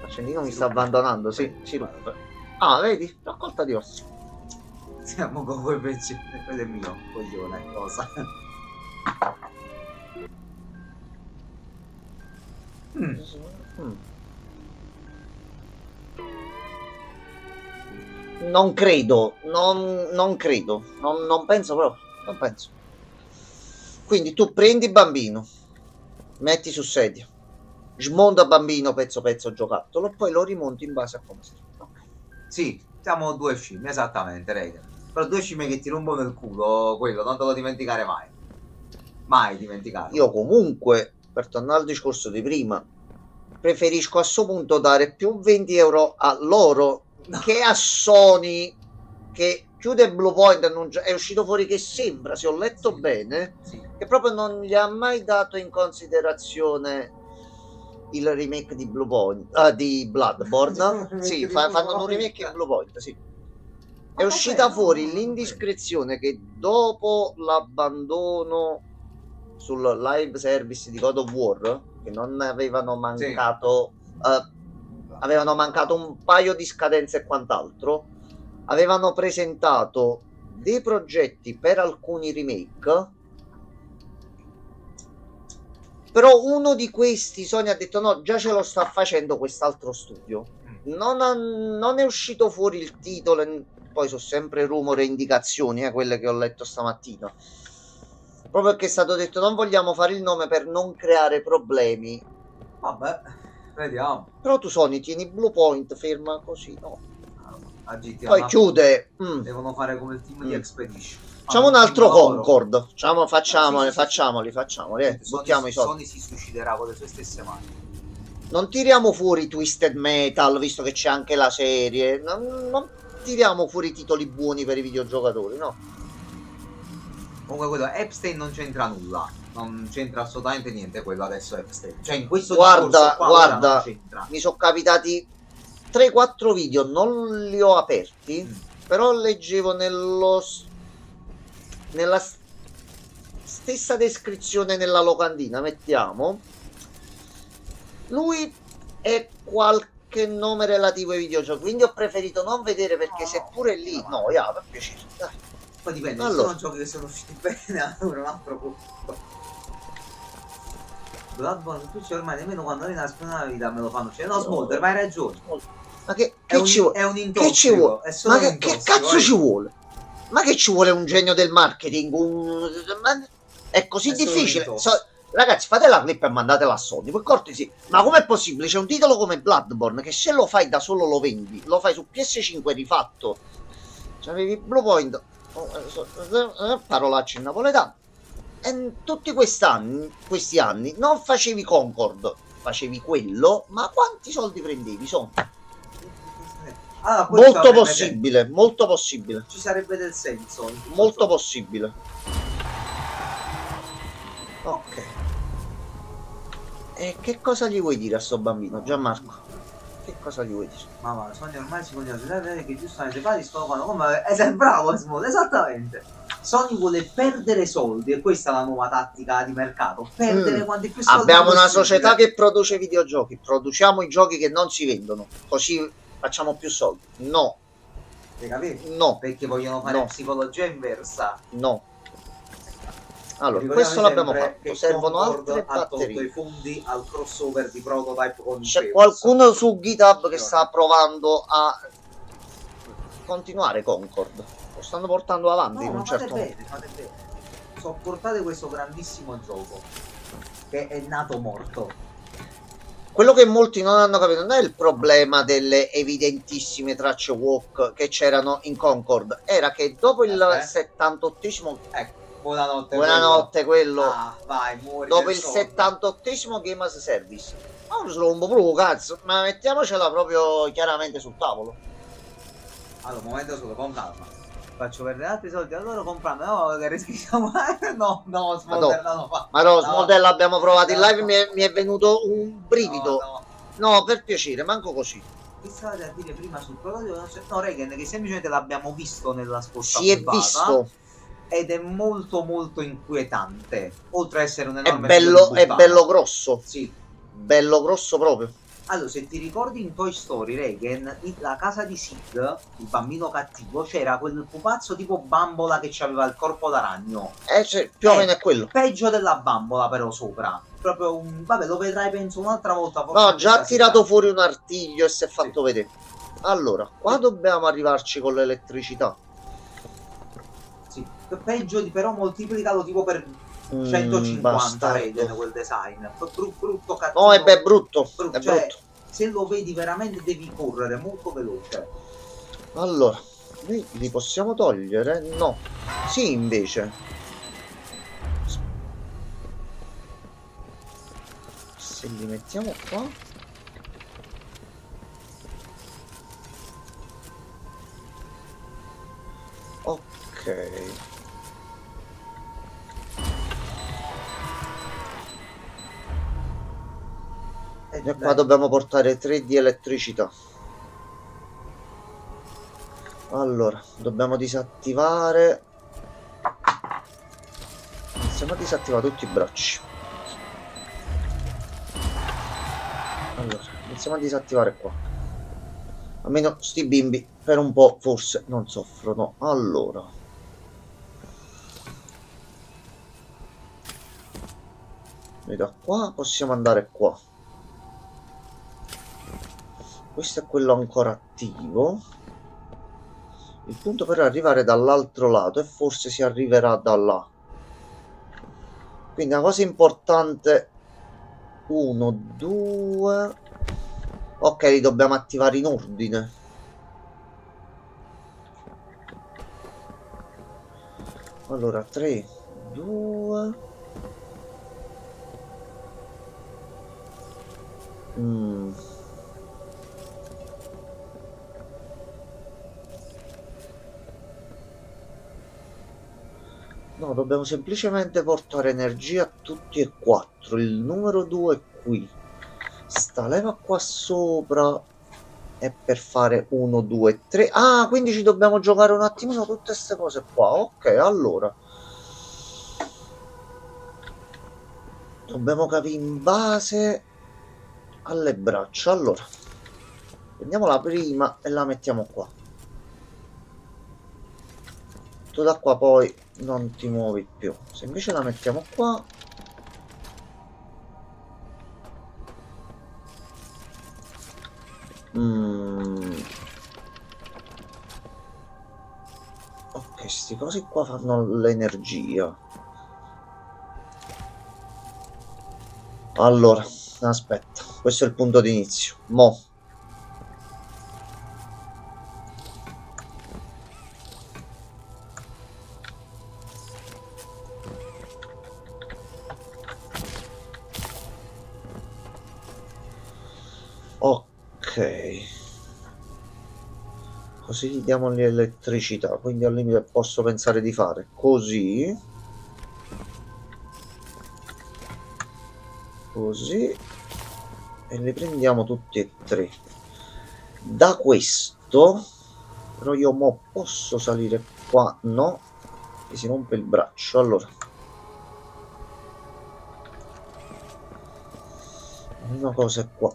L'accendino mi sta abbandonando, sì, ci ruppe. Ah, vedi? Raccolta di ossa. Siamo con voi invece. Quello è mio coglione, cosa. Non credo, non credo, non penso proprio, non penso. Quindi tu prendi bambino, metti su sedia, smonta bambino pezzo giocattolo, poi lo rimonti in base a come serve. Okay. Sì, siamo due scimmie, esattamente, Regan. Però due scimmie che ti rompono il culo, quello, non te lo dimenticare mai. Mai dimenticarlo. Io comunque, per tornare al discorso di prima, preferisco a sto punto dare più 20 euro a loro che a Sony, che chiude Bluepoint. È uscito fuori che sembra, se ho letto bene, che proprio non gli ha mai dato in considerazione il remake di Bluepoint, di Bloodborne. Sì, fanno un remake di Bluepoint, sì. È uscita fuori l'indiscrezione che dopo l'abbandono sul live service di God of War, che non avevano mancato, avevano mancato un paio di scadenze e quant'altro, avevano presentato dei progetti per alcuni remake, però uno di questi Sony ha detto no, già ce lo sta facendo quest'altro studio. Non è uscito fuori il titolo, poi sono sempre rumore e indicazioni, quelle che ho letto stamattina, proprio perché è stato detto non vogliamo fare il nome per non creare problemi. Vabbè, vediamo. Però tu Sony tieni Bluepoint ferma così, no? A GTA, Poi chiude. Devono fare come il team di Expedition. Facciamo un altro Concord. Facciamoli, Sony, buttiamo i soldi. Sony si suiciderà con le sue stesse mani. Non tiriamo fuori Twisted Metal, visto che c'è anche la serie. Non tiriamo fuori titoli buoni per i videogiocatori, no? Comunque quello Epstein non c'entra nulla. Non c'entra assolutamente niente quello adesso Epstein. Cioè in questo Guarda, qua non c'entra. mi sono capitati 3-4 video, non li ho aperti, però leggevo nella stessa descrizione nella locandina, mettiamo, lui è qualche nome relativo ai videogiochi, quindi ho preferito non vedere, perché seppure lì, no, per piacere, dai. Poi dipende, Allora. sono giochi che sono usciti bene, allora un altro punto. Bloodborne tu c'è ormai nemmeno quando è una vita me lo fanno. Cioè, no, Smolder, ma hai ragione. Ma che ci vuole? È un Che ci vuole? intossico. È solo Ma un che intossico, cazzo ci vuole? Ma che ci vuole un genio del marketing? Ma è così È solo difficile. un intossico. Ragazzi, fate la clip e mandatela a Sony, per cortesia. Ma com'è possibile? C'è un titolo come Bloodborne che se lo fai da solo lo vendi, lo fai su PS5 rifatto. C'avevi Bluepoint, parolacce in napoletano. E tutti questi anni non facevi Concord, facevi quello, ma quanti soldi prendevi? Ah, poi Molto possibile, molto possibile. Ci sarebbe del senso. Molto possibile. Ok. E che cosa gli vuoi dire a sto bambino, Gianmarco? Che cosa gli vuoi dire? Ma va, Sony ormai si vogliono vedere che giustamente pari sto fanno come sei bravo Small, esattamente. Sony vuole perdere soldi e questa è la nuova tattica di mercato, perdere quanti più soldi Abbiamo una possibile. società che produce videogiochi, produciamo i giochi che non si vendono, così facciamo più soldi. No, Hai capito? no, Perché vogliono fare No. psicologia inversa. no. Allora, Ricordiamo questo l'abbiamo sempre fatto, che servono Concord altre ha tolto i batterie. fondi al crossover di prototype con C'è Zeus. qualcuno su GitHub che sta provando a continuare Concord. Lo stanno portando avanti No, in ma un fate certo modo. bene, fate bene. Sopportate questo grandissimo gioco che è nato morto. Quello che molti non hanno capito non è il problema delle evidentissime tracce walk che c'erano in Concord, era che dopo il 78esimo, Ecco, buonanotte quello, Ah, vai, muori dopo del il sonno. 78esimo Game as a Service, non rompo proprio cazzo, ma mettiamocela proprio chiaramente sul tavolo. Allora, un momento solo, con calma. Faccio perdere altri soldi, allora comprando, no, che rischiamo. No, Smolder non lo fa. Ma no, No. Smolder l'abbiamo provato in No. live, mi è venuto un brivido. No. No, per piacere, manco così. Che stavate a dire prima sul prototipo? No, Regen, che semplicemente l'abbiamo visto nella scorsa Si è puntata, visto. ed è molto molto inquietante. Oltre a essere un È enorme bello grosso. Sì. Bello grosso proprio. Allora, se ti ricordi in Toy Story, Regen, la casa di Sid, il bambino cattivo, c'era quel pupazzo tipo bambola che aveva il corpo da ragno. Cioè, più o meno è quello. Peggio della bambola però sopra. Proprio un... Vabbè, lo vedrai penso un'altra volta. forse No, già ha questa tirato sera. fuori un artiglio e si è fatto Sì. vedere. Allora, qua dobbiamo arrivarci con l'elettricità. Sì. Peggio di però moltiplicalo tipo per 150 bastardo. Regen quel design. Brutto cattivo. No, è brutto. È Cioè, brutto. se lo vedi veramente devi correre molto veloce. Allora, noi li possiamo togliere? No. Sì, invece. Se li mettiamo qua. Ok. E qua dobbiamo portare 3 di elettricità. Allora, dobbiamo disattivare. Iniziamo a disattivare tutti i bracci. Allora, iniziamo a disattivare qua. Almeno sti bimbi per un po' forse non soffrono. Allora. Noi da qua possiamo andare qua. Questo è quello ancora attivo. Il punto per arrivare dall'altro lato e forse si arriverà da là. Quindi una cosa importante. 1, 2. Ok, li dobbiamo attivare in ordine. Allora 3, 2. No, dobbiamo semplicemente portare energia a tutti e 4. Il numero 2 è qui. Sta leva qua sopra è per fare 1, 2, 3. Ah, quindi ci dobbiamo giocare un attimino tutte queste cose qua. Ok, allora. Dobbiamo capire in base alle braccia. Allora. Prendiamo la prima e la mettiamo qua. Tu da qua poi non ti muovi più. Se invece la mettiamo qua. Ok, sti cosi qua fanno l'energia. Allora, aspetta, questo è il punto di inizio. Mo. Ok, così gli diamo l'elettricità, quindi al limite posso pensare di fare così, così, e li prendiamo tutti e tre. da questo, però io mo posso salire qua, no, che si rompe il braccio. Allora, una cosa è qua.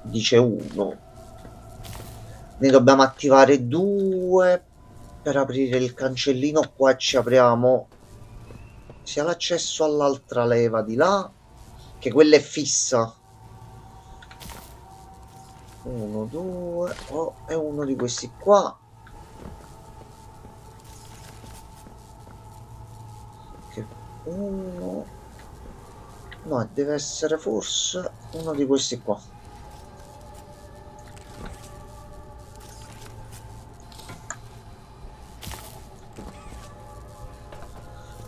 Dice 1. Ne dobbiamo attivare 2 per aprire il cancellino. Qua ci apriamo sia l'accesso all'altra leva di là, che quella è fissa. 1, 2, oh, è uno di questi qua. Che 1, no, deve essere forse uno di questi qua.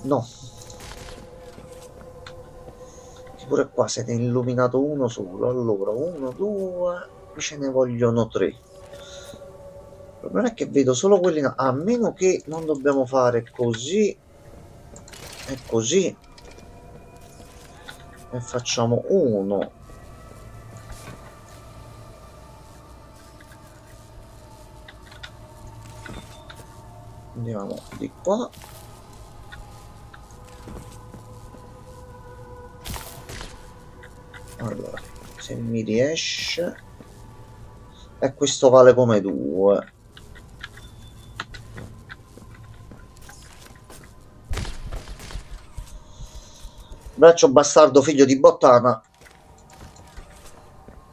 No, pure qua se ne è illuminato uno solo. Allora 1, 2, qui ce ne vogliono 3. Il problema è che vedo solo quelli, a meno che non dobbiamo fare così e così, e facciamo 1, andiamo di qua. Allora, se mi riesce, e questo vale come 2. Braccio bastardo figlio di bottana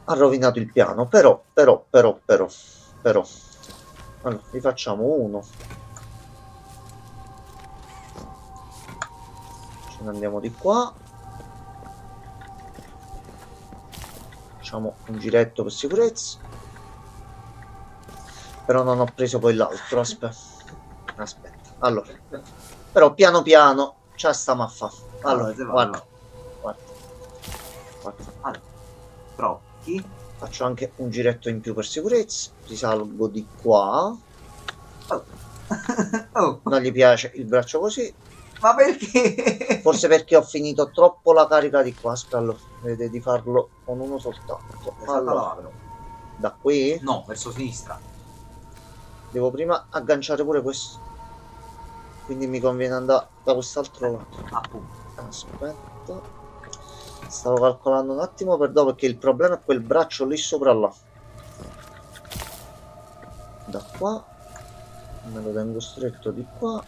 ha rovinato il piano, però allora rifacciamo 1, ce ne andiamo di qua, facciamo un giretto per sicurezza, però non ho preso poi l'altro. Aspetta, allora, però piano piano ci stiamo a fa. Allora, guarda. Allora, troppi. Faccio anche un giretto in più per sicurezza, risalgo di qua. Oh. Oh. Non gli piace il braccio così. Ma perché? Forse perché ho finito troppo la carica di qua. Aspetta, vedete di farlo con uno soltanto. Allora, da qui? No, verso sinistra. Devo prima agganciare pure questo. Quindi mi conviene andare da quest'altro lato. Appunto. Aspetta. Stavo calcolando un attimo per dopo, perché il problema è quel braccio lì sopra là. Da qua. Me lo tengo stretto di qua.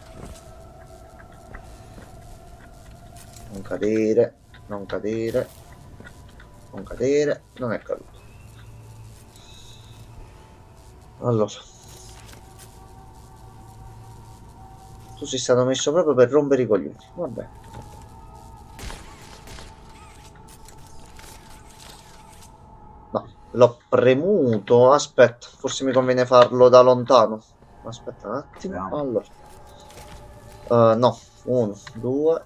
Non cadere, non cadere, non cadere, non è caduto. Allora, tu sei stato messo proprio per rompere i coglioni, vabbè. No, l'ho premuto, aspetta, forse mi conviene farlo da lontano. Aspetta un attimo, allora. No, 1, 2...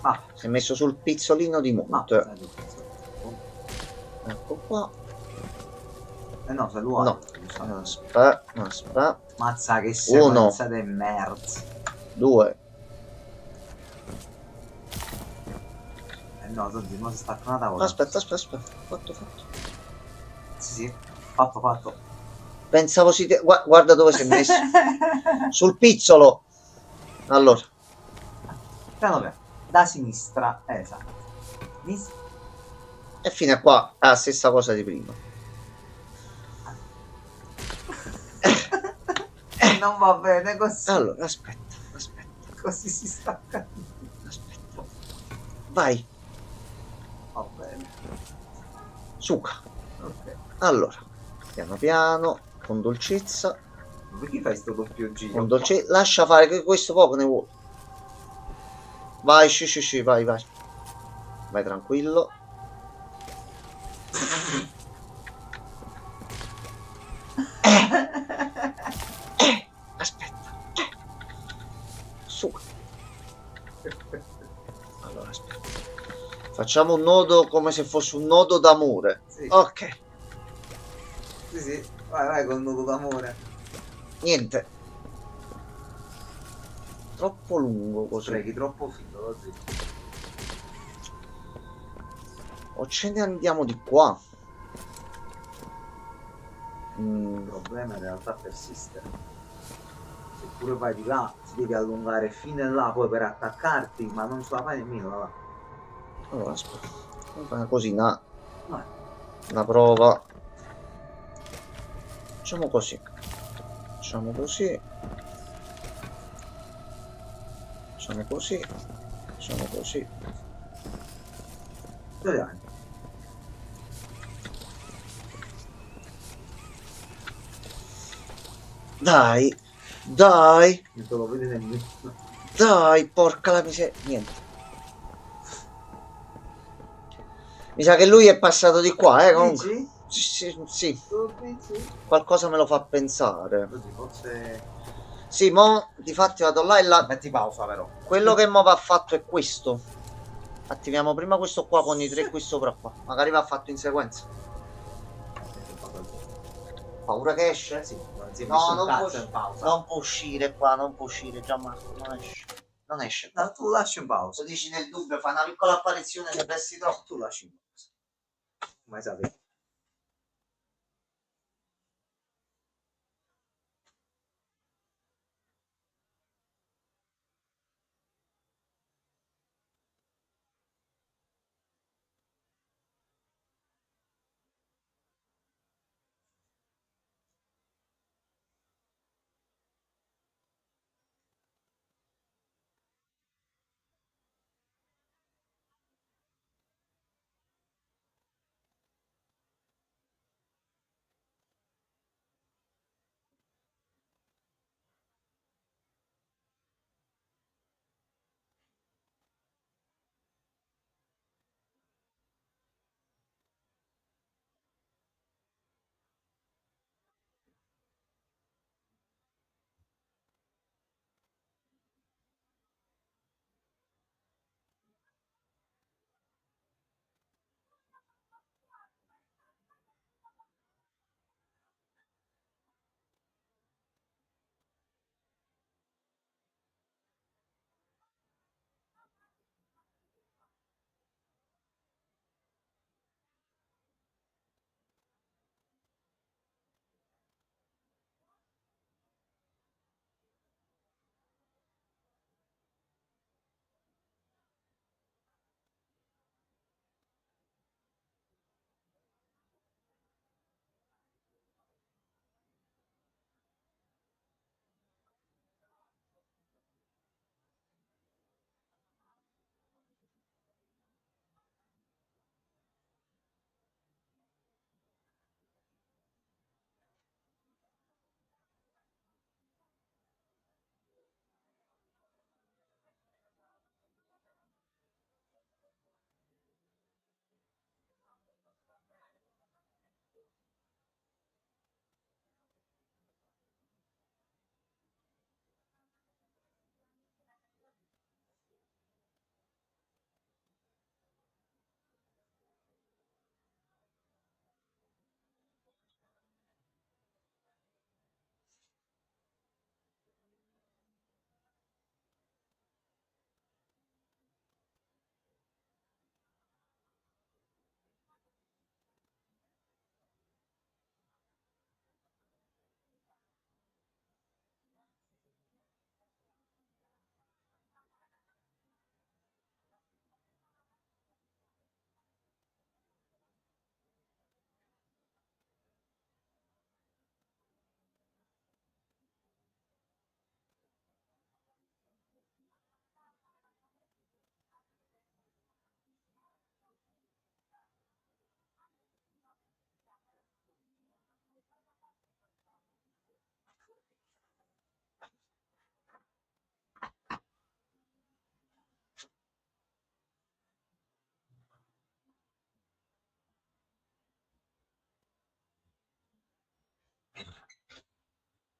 Ah, si è messo sul pizzolino di monte. Ecco qua. No, se lo no. Aspetta. Mazza che sequenza di merda. 2. No, Sonzi, non si stacca una tavola. Aspetta. Fatto. Sì, fatto. Pensavo si... Guarda dove si è messo. Sul pizzolo. Allora. Piano. Da sinistra, esatto. E fino a qua è la stessa cosa di prima. Non va bene così. Allora, aspetta. Così si stacca. Aspetta. Vai. Va bene. Suca. Ok. Allora, piano, con dolcezza. Perché fai sto doppio giro? Con dolcezza. Lascia fare che questo poco ne vuole. Vai, sci, vai. Vai tranquillo. Aspetta. Su. Allora, aspetta. Facciamo un nodo come se fosse un nodo d'amore. Sì. Ok. Sì. Vai con il nodo d'amore. Niente. troppo lungo così. Sprechi troppo filo, l'ho detto. O ce ne andiamo di qua. Il problema in realtà persiste. Se pure vai di là, ti devi allungare fino in là poi per attaccarti, ma non ce la fai nemmeno là. Allora, aspetta. Così, una Vai. prova. Facciamo così. Facciamo così. Facciamo così. Facciamo così. Dove vai? Dai. Dai. Non te lo vedi nemmeno. Dai, porca la miseria. Niente. Mi sa che lui è passato di qua, comunque. Dici? Sì. Tu dici? Qualcosa me lo fa pensare. Così forse... Sì, mo difatti vado là e là. Metti pausa però. Quello che mo va fatto è questo. Attiviamo prima questo qua con i tre qui sopra qua. Magari va fatto in sequenza. Paura che esce? Sì, non si è No, messo un non cazzo può, in pausa. non può uscire qua, non può uscire, Gianmarco, non esce. Non esce. No, tu lasci in pausa. Se dici nel dubbio, fa una piccola apparizione se pensi troppo. Tu lasci in pausa. Mai sapete.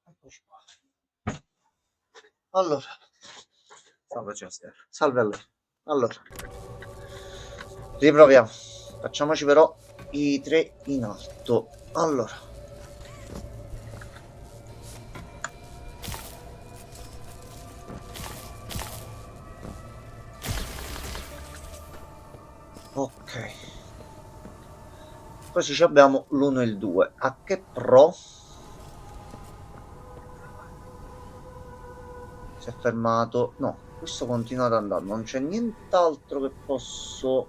Eccoci qua. Allora, Salve Chester. salve a lei. Allora, riproviamo. Facciamoci però i tre in alto. Allora. Ok. Poi ci abbiamo l'1 e il 2. A che pro? Si è fermato. No, questo continua ad andare. Non c'è nient'altro che posso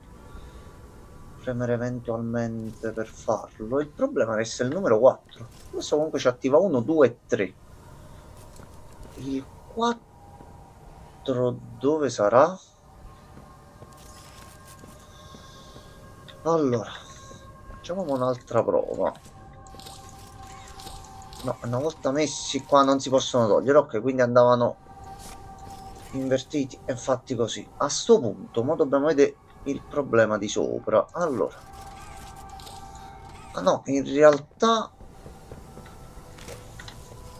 premere eventualmente per farlo. Il problema resta il numero 4. Questo comunque ci attiva 1, 2 e 3. Il 4 dove sarà? Allora, facciamo un'altra prova. No, una volta messi qua non si possono togliere. Ok, quindi andavano invertiti e fatti così. A sto punto, mo dobbiamo vedere il problema di sopra. Allora, ah no, in realtà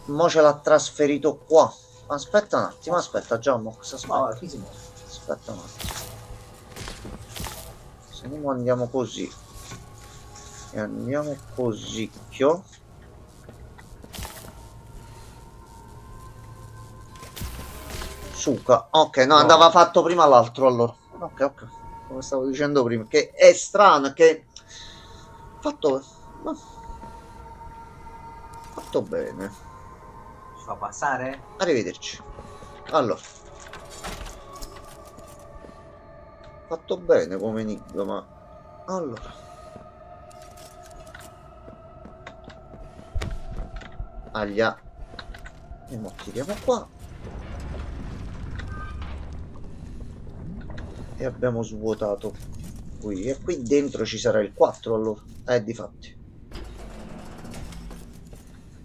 mo ce l'ha trasferito qua. Aspetta un attimo, aspetta, Jammox, aspetta un attimo. Se no andiamo così e andiamo così, Suca. Ok, no, andava fatto prima l'altro allora. Ok, come stavo dicendo prima, che è strano, che fatto bene. Ci fa passare? Arrivederci. Allora, fatto bene come enigma. Allora, aglia, e mo tiriamo qua e abbiamo svuotato qui, e qui dentro ci sarà il 4 allora. Difatti.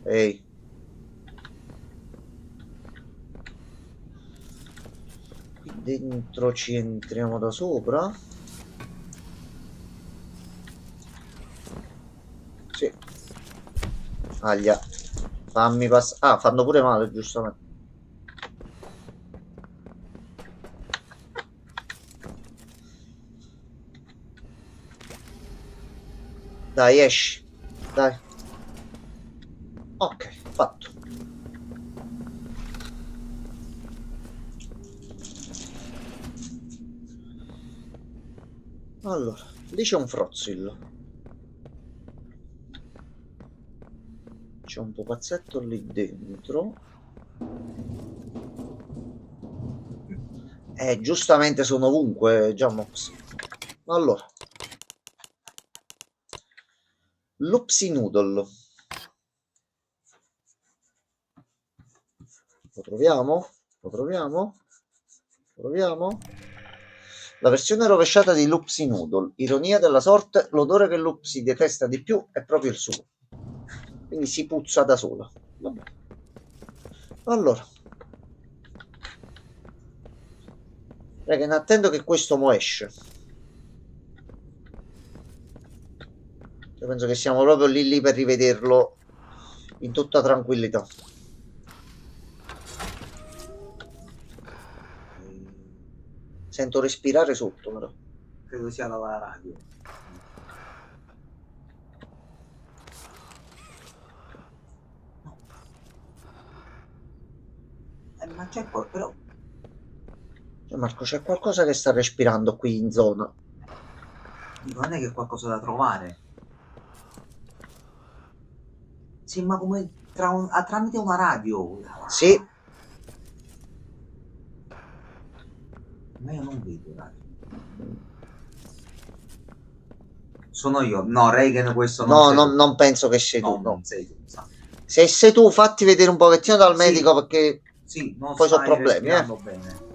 Ehi, qui dentro ci entriamo da sopra. Sì. Aglia, fammi passare. Ah, fanno pure male, giustamente. Dai, esci. Dai. Ok, fatto. Allora, lì c'è un Frozzil. C'è un pupazzetto lì dentro. Giustamente sono ovunque, Jammox. Allora, Loopsy Noodle. Lo troviamo? Lo proviamo? Proviamo. La versione rovesciata di Loopsy Noodle. Ironia della sorte, l'odore che Loopsy detesta di più è proprio il suo. Quindi si puzza da sola. Vabbè. Allora, raga, in attendo che questo mo esce. Io penso che siamo proprio lì per rivederlo in tutta tranquillità. Sento respirare sotto, però. Credo sia dalla radio. Ma c'è però... Marco, c'è qualcosa che sta respirando qui in zona. Dico, non è che è qualcosa da trovare. Sì, ma come tramite una radio. Sì. Ma io non vedo radio. Sono io. No, Reagan, questo non No, non penso che sei tu. No, No. non sei tu. Se sei tu, fatti vedere un pochettino dal Sì. medico, perché Sì, non poi sono stai problemi, respirando bene.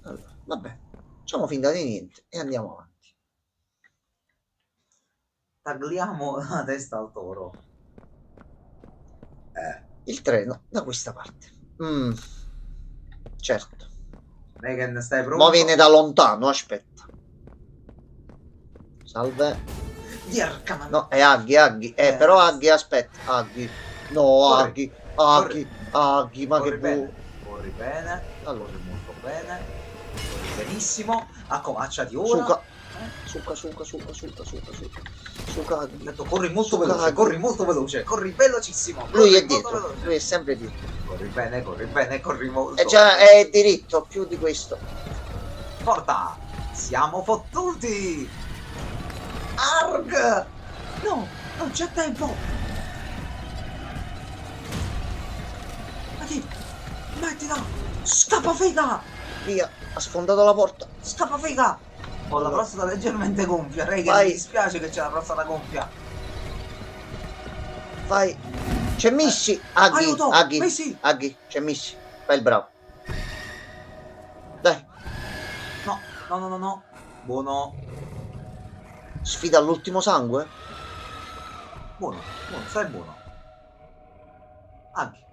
Allora, vabbè, facciamo finta di niente e andiamo avanti. Tagliamo la testa al toro. Il treno da questa parte. Certo. Reagan, stai pronto? Mo viene da lontano, aspetta. Salve. Dirca, No, è Aghi. Però Aghi, aspetta. Aghi. No, Corri. Aghi, ma Corri che bene. buono. Corri bene. Allora. Corri molto bene. Corri benissimo. Accovacciati ora. Suca, Aghi. Ho detto, corri molto Suca, veloce, Aghi. corri molto veloce, corri velocissimo. Lui è corri molto dietro, veloce. lui è sempre dietro. Corri bene, corri molto. E già è diritto, più di questo. Porta! Siamo fottuti! Arg! No, non c'è tempo! Mettila! Scappa figa! Via, ha sfondato la porta. Scappa figa! Ho la prostata leggermente gonfia, Regan, Vai. mi dispiace che c'è la prostata gonfia. Vai. C'è Missy. Aghi, Aiuto, Aghi, Missy. Aghi, c'è Missy. Fai il bravo. Dai, No, no, no, no, no. Buono, sfida all'ultimo sangue. buono, buono, stai buono. Anche.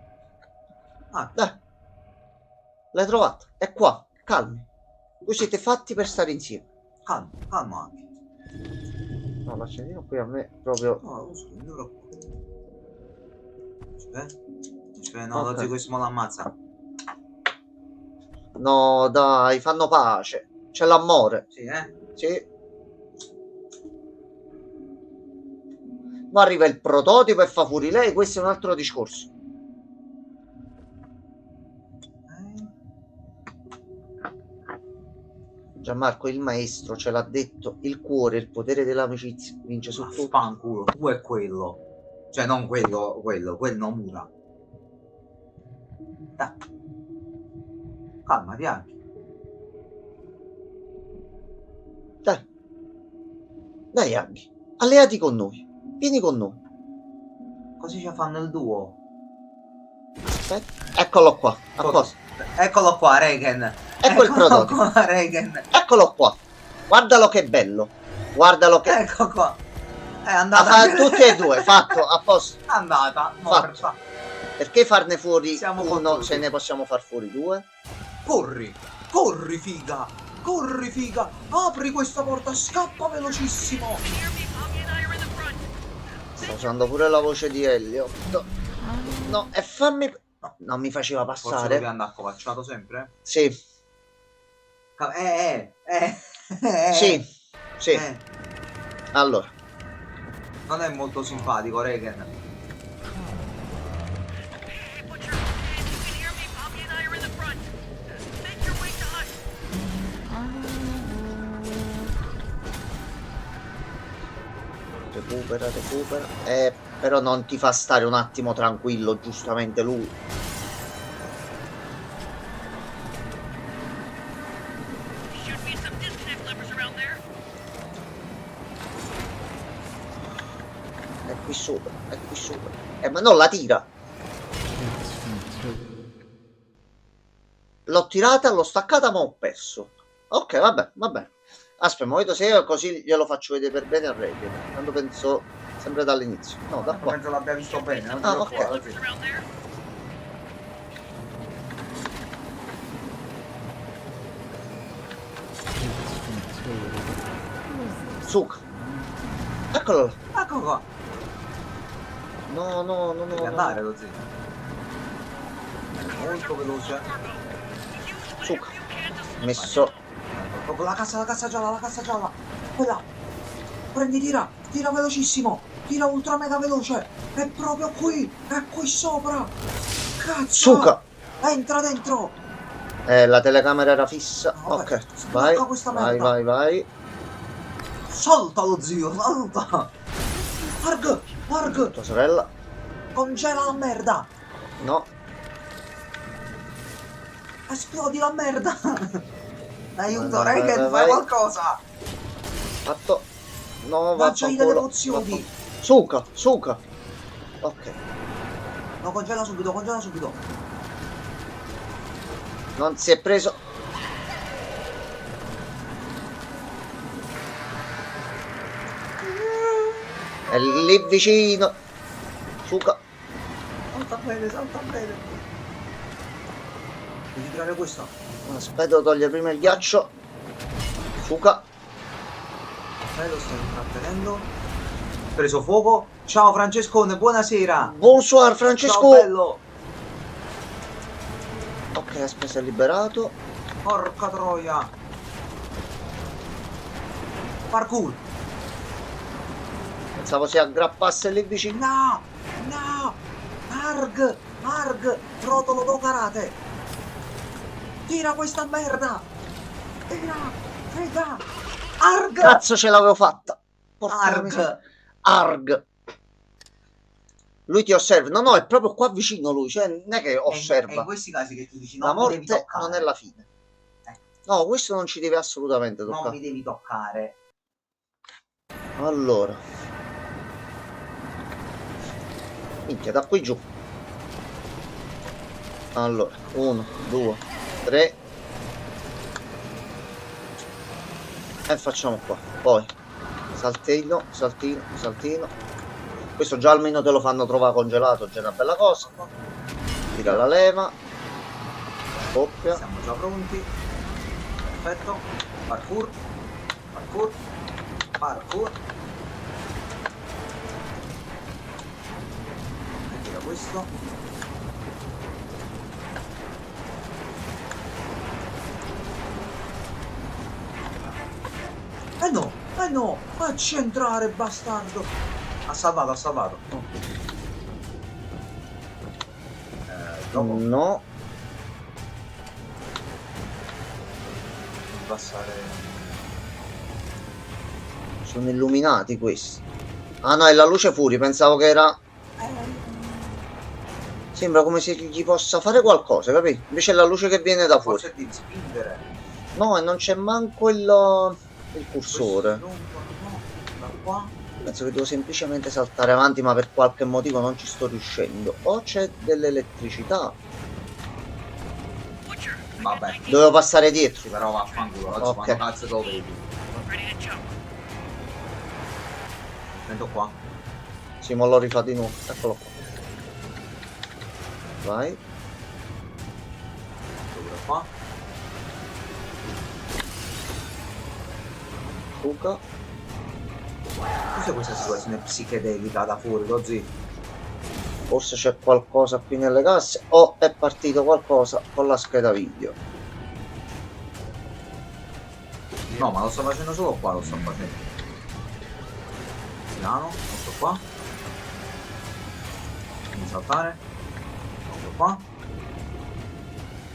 Dai. L'hai trovato. È qua. Calmi. Voi siete fatti per stare insieme. Calma, calma anche. No, l'accendino qui a me proprio... No, lo so, non ti preoccupare. No, Ok. oggi questo me lo ammazza. No, dai, fanno pace. C'è l'amore. Sì, eh? Sì. Ma arriva il prototipo e fa fuori lei. Questo è un altro discorso. Gianmarco, il maestro ce l'ha detto. Il cuore, il potere dell'amicizia vince su tutto. Spanculo, tu è quello. Cioè, non quello, quello Nomura. Dai. Calmati anche. Dai. Dai, Aghi. Alleati con noi. Vieni con noi. Così ci fanno il duo. Aspetta. Eccolo qua. A posto. Eccolo qua, Regan. Ecco il prototipo. Qua, Regan. Eccolo qua. Guardalo che bello. Guardalo che... Ecco qua. È Ah, andata. tutti e due, fatto, a posto. È andata. Morta. Perché farne fuori Siamo uno fottuti. se ne possiamo far fuori due? Corri. Corri, figa. Corri, figa. Apri questa porta. Scappa velocissimo. Sto usando pure la voce di Elio. No, no, e fammi... No, non mi faceva Forse passare. devi andare accovacciato sempre? Sì, sì, sì. Allora, Non è molto simpatico, Regan. recupera, recupera. Però non ti fa stare un attimo tranquillo, giustamente lui. È qui sopra, è qui sopra. Ma non la tira. L'ho tirata, l'ho staccata, ma ho perso. Ok, vabbè, vabbè. Aspetta, ma vedo se così glielo faccio vedere per bene a Regan. Quando penso sempre dall'inizio. No, da qua. Penso l'abbia visto bene. Non ti Ah, ok. preoccupare, sì. Suca. Eccolo là. Ecco qua. No, no, no, no. Devi no. andare lo zio. Molto veloce. Suca. Messo. Proprio la cassa gialla, la cassa gialla. Quella. Prendi, tira. Tira velocissimo. Tira ultra mega veloce. È proprio qui. È qui sopra. Cazzo. Suca. Entra dentro. La telecamera era fissa. No, vabbè, Ok, sblocca vai. questa Vai, merda. vai, vai. Salta lo zio, salta. Arg, Arg. Tua sorella. Congela la merda. No. Esplodi la merda. Aiuto, Vai, vai, Regan, vai, fai vai. qualcosa. Fatto. No, Lanciagli delle vaffanculo. pozioni. Suca, suca. Ok. No, congela subito, congela subito. Non si è preso. È lì vicino. Suca. Salta bene, salta bene. Devi tirare questa. Aspetta, devo togliere prima il ghiaccio. Suca. Lo stai intrattenendo. Preso fuoco. Ciao Francescone, buonasera. Bonsoir, Ciao Francesco. bello. Ok, aspetta, si è liberato. Porca troia. Parkour. Pensavo si aggrappasse lì vicino. No, no. Arg, Arg. Rotolo do karate. Tira questa merda. Tira. Figa. Arg. Cazzo, ce l'avevo fatta. porca miseria. Arg. Arg. Lui ti osserva. No, no, è proprio qua vicino lui. Cioè, non è che È osserva. in questi casi che tu dici La non mi devi morte toccare. non è la fine. Eh. No, questo non ci deve assolutamente Non toccare. mi devi toccare. Allora. Minchia, da qui giù. Allora, 1, 2, 3. E facciamo qua. Poi, saltino, saltino, saltino. Questo già almeno te lo fanno trovare congelato, già è una bella cosa. Tira la leva. Doppia. Siamo già pronti. Perfetto. Parkour. Parkour. Parkour. E tira questo. No, facci entrare, bastardo. Ha salvato, ha salvato. Dopo No. passare. Sono illuminati questi. Ah no, è la luce fuori, pensavo che era... Sembra come se gli possa fare qualcosa, capito? Invece è la luce che viene da fuori. Forse di spingere. No, e non c'è manco il cursore. No, da qua. Penso che devo semplicemente saltare avanti, ma per qualche motivo non ci sto riuscendo. O c'è dell'elettricità. Vabbè. Dovevo passare dietro. Sì, però vaffanculo, oggi Ok. quando cazzo lo vedi? Sento qua. Sì, ma l'ho rifatto di nuovo. Eccolo qua. Vai. Dove qua? Fuca. Cos'è questa situazione psichedelica da fuori, così? Forse c'è qualcosa qui nelle casse. O è partito qualcosa con la scheda video. No, ma lo sto facendo solo qua, lo sto facendo. Piano, questo qua. Devi saltare. Questo qua.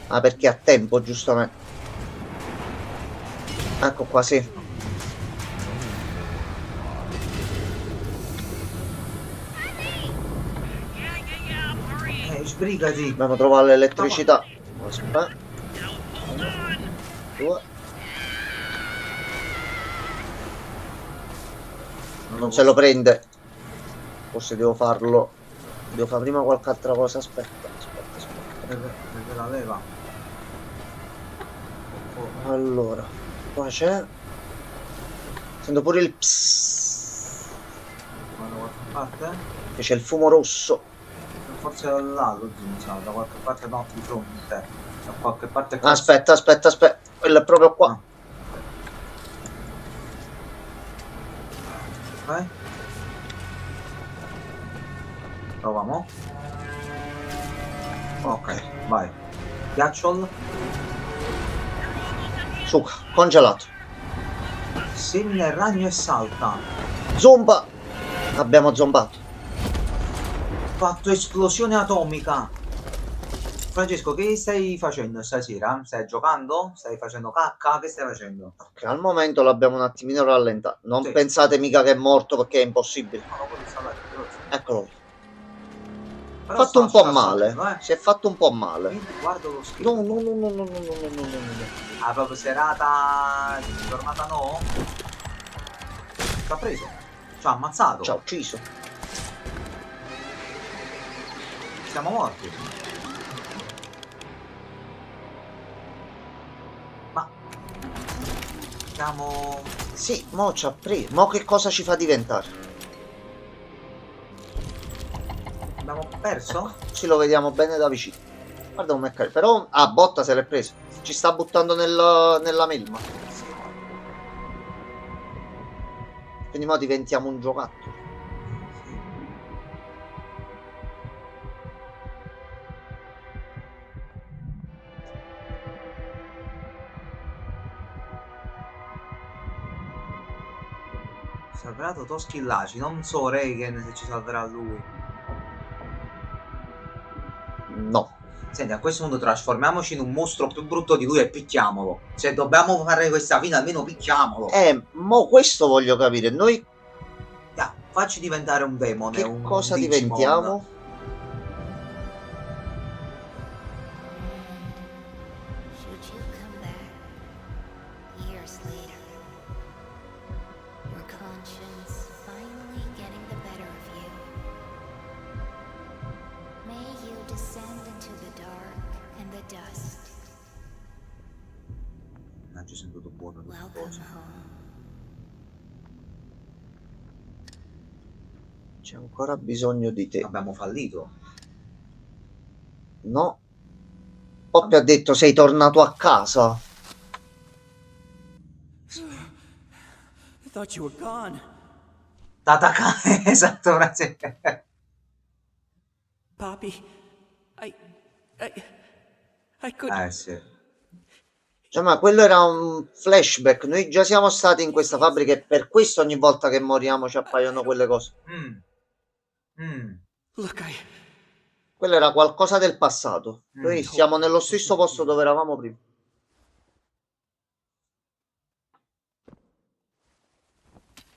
Ah, perché ha tempo, giustamente. Ecco qua, sì. Sbrigati. Dobbiamo trovare l'elettricità. Aspetta. 2. Non se lo prende. Forse devo farlo. Devo fare prima qualche altra cosa. Aspetta. Prende la leva. Allora, qua c'è. Sento pure il psss. Da qualche parte? Che c'è il fumo rosso. Forse là, lo zinza, da qualche parte no, di fronte. Da qualche parte Aspetta. Quello è proprio qua. Ok. Proviamo. Ok, vai. Ghiacciol. Suca, congelato. Semina il ragno e salta. Zomba. Abbiamo zombato. Fatto esplosione atomica. Francesco, che stai facendo stasera? Stai giocando? Stai facendo cacca? Che stai facendo? Ok, al momento l'abbiamo un attimino rallentato. Non Sì. pensate mica che è morto perché è impossibile. No, quello sta là, veloce. Eccolo lì. Però Fatto un sta po' male. salendo, Si è fatto un po' male. Quindi guardo lo schifo. No. Ah, proprio serata di giornata no? Ci ha preso. Ci ha ammazzato. Ci ha ucciso. Siamo morti. Ma siamo. Sì, mo ci ha preso. Mo che cosa ci fa diventare? Abbiamo perso? Ci lo vediamo bene da vicino. Guarda come è carino. Però botta se l'è preso. Ci sta buttando nella melma. Quindi mo diventiamo un giocattolo. Salvato Toschi Laci, non so Reagan se ci salverà lui. No. Senti, a questo punto trasformiamoci in un mostro più brutto di lui e picchiamolo. Se dobbiamo fare questa fine almeno picchiamolo. Mo questo voglio capire. Noi facci diventare un demone, Che un cosa Digimon. diventiamo? Should you come back years later, your conscience finally getting the better of you, may you descend into the dark and the dust. Non ci sento buono questa Welcome cosa. home. C'è ancora bisogno di te. Abbiamo fallito. No. Poppy ha detto sei tornato a casa. I thought you were gone. Tataka, esatto, grazie. Poppy, I couldn't. Sì. Cioè, ma quello era un flashback. Noi già siamo stati in questa fabbrica e per questo ogni volta che moriamo ci appaiono quelle cose. Look, Quello era qualcosa del passato. Noi siamo nello stesso posto dove eravamo prima.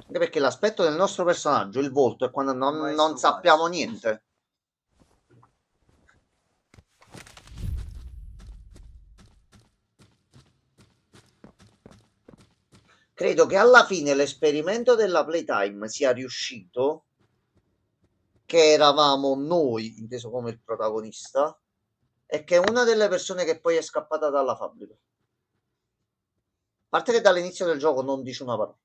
Anche perché l'aspetto del nostro personaggio, il volto, è quando non sappiamo niente. Credo che alla fine l'esperimento della Playtime sia riuscito, che eravamo noi, inteso come il protagonista, e che una delle persone che poi è scappata dalla fabbrica. A parte che dall'inizio del gioco non dice una parola.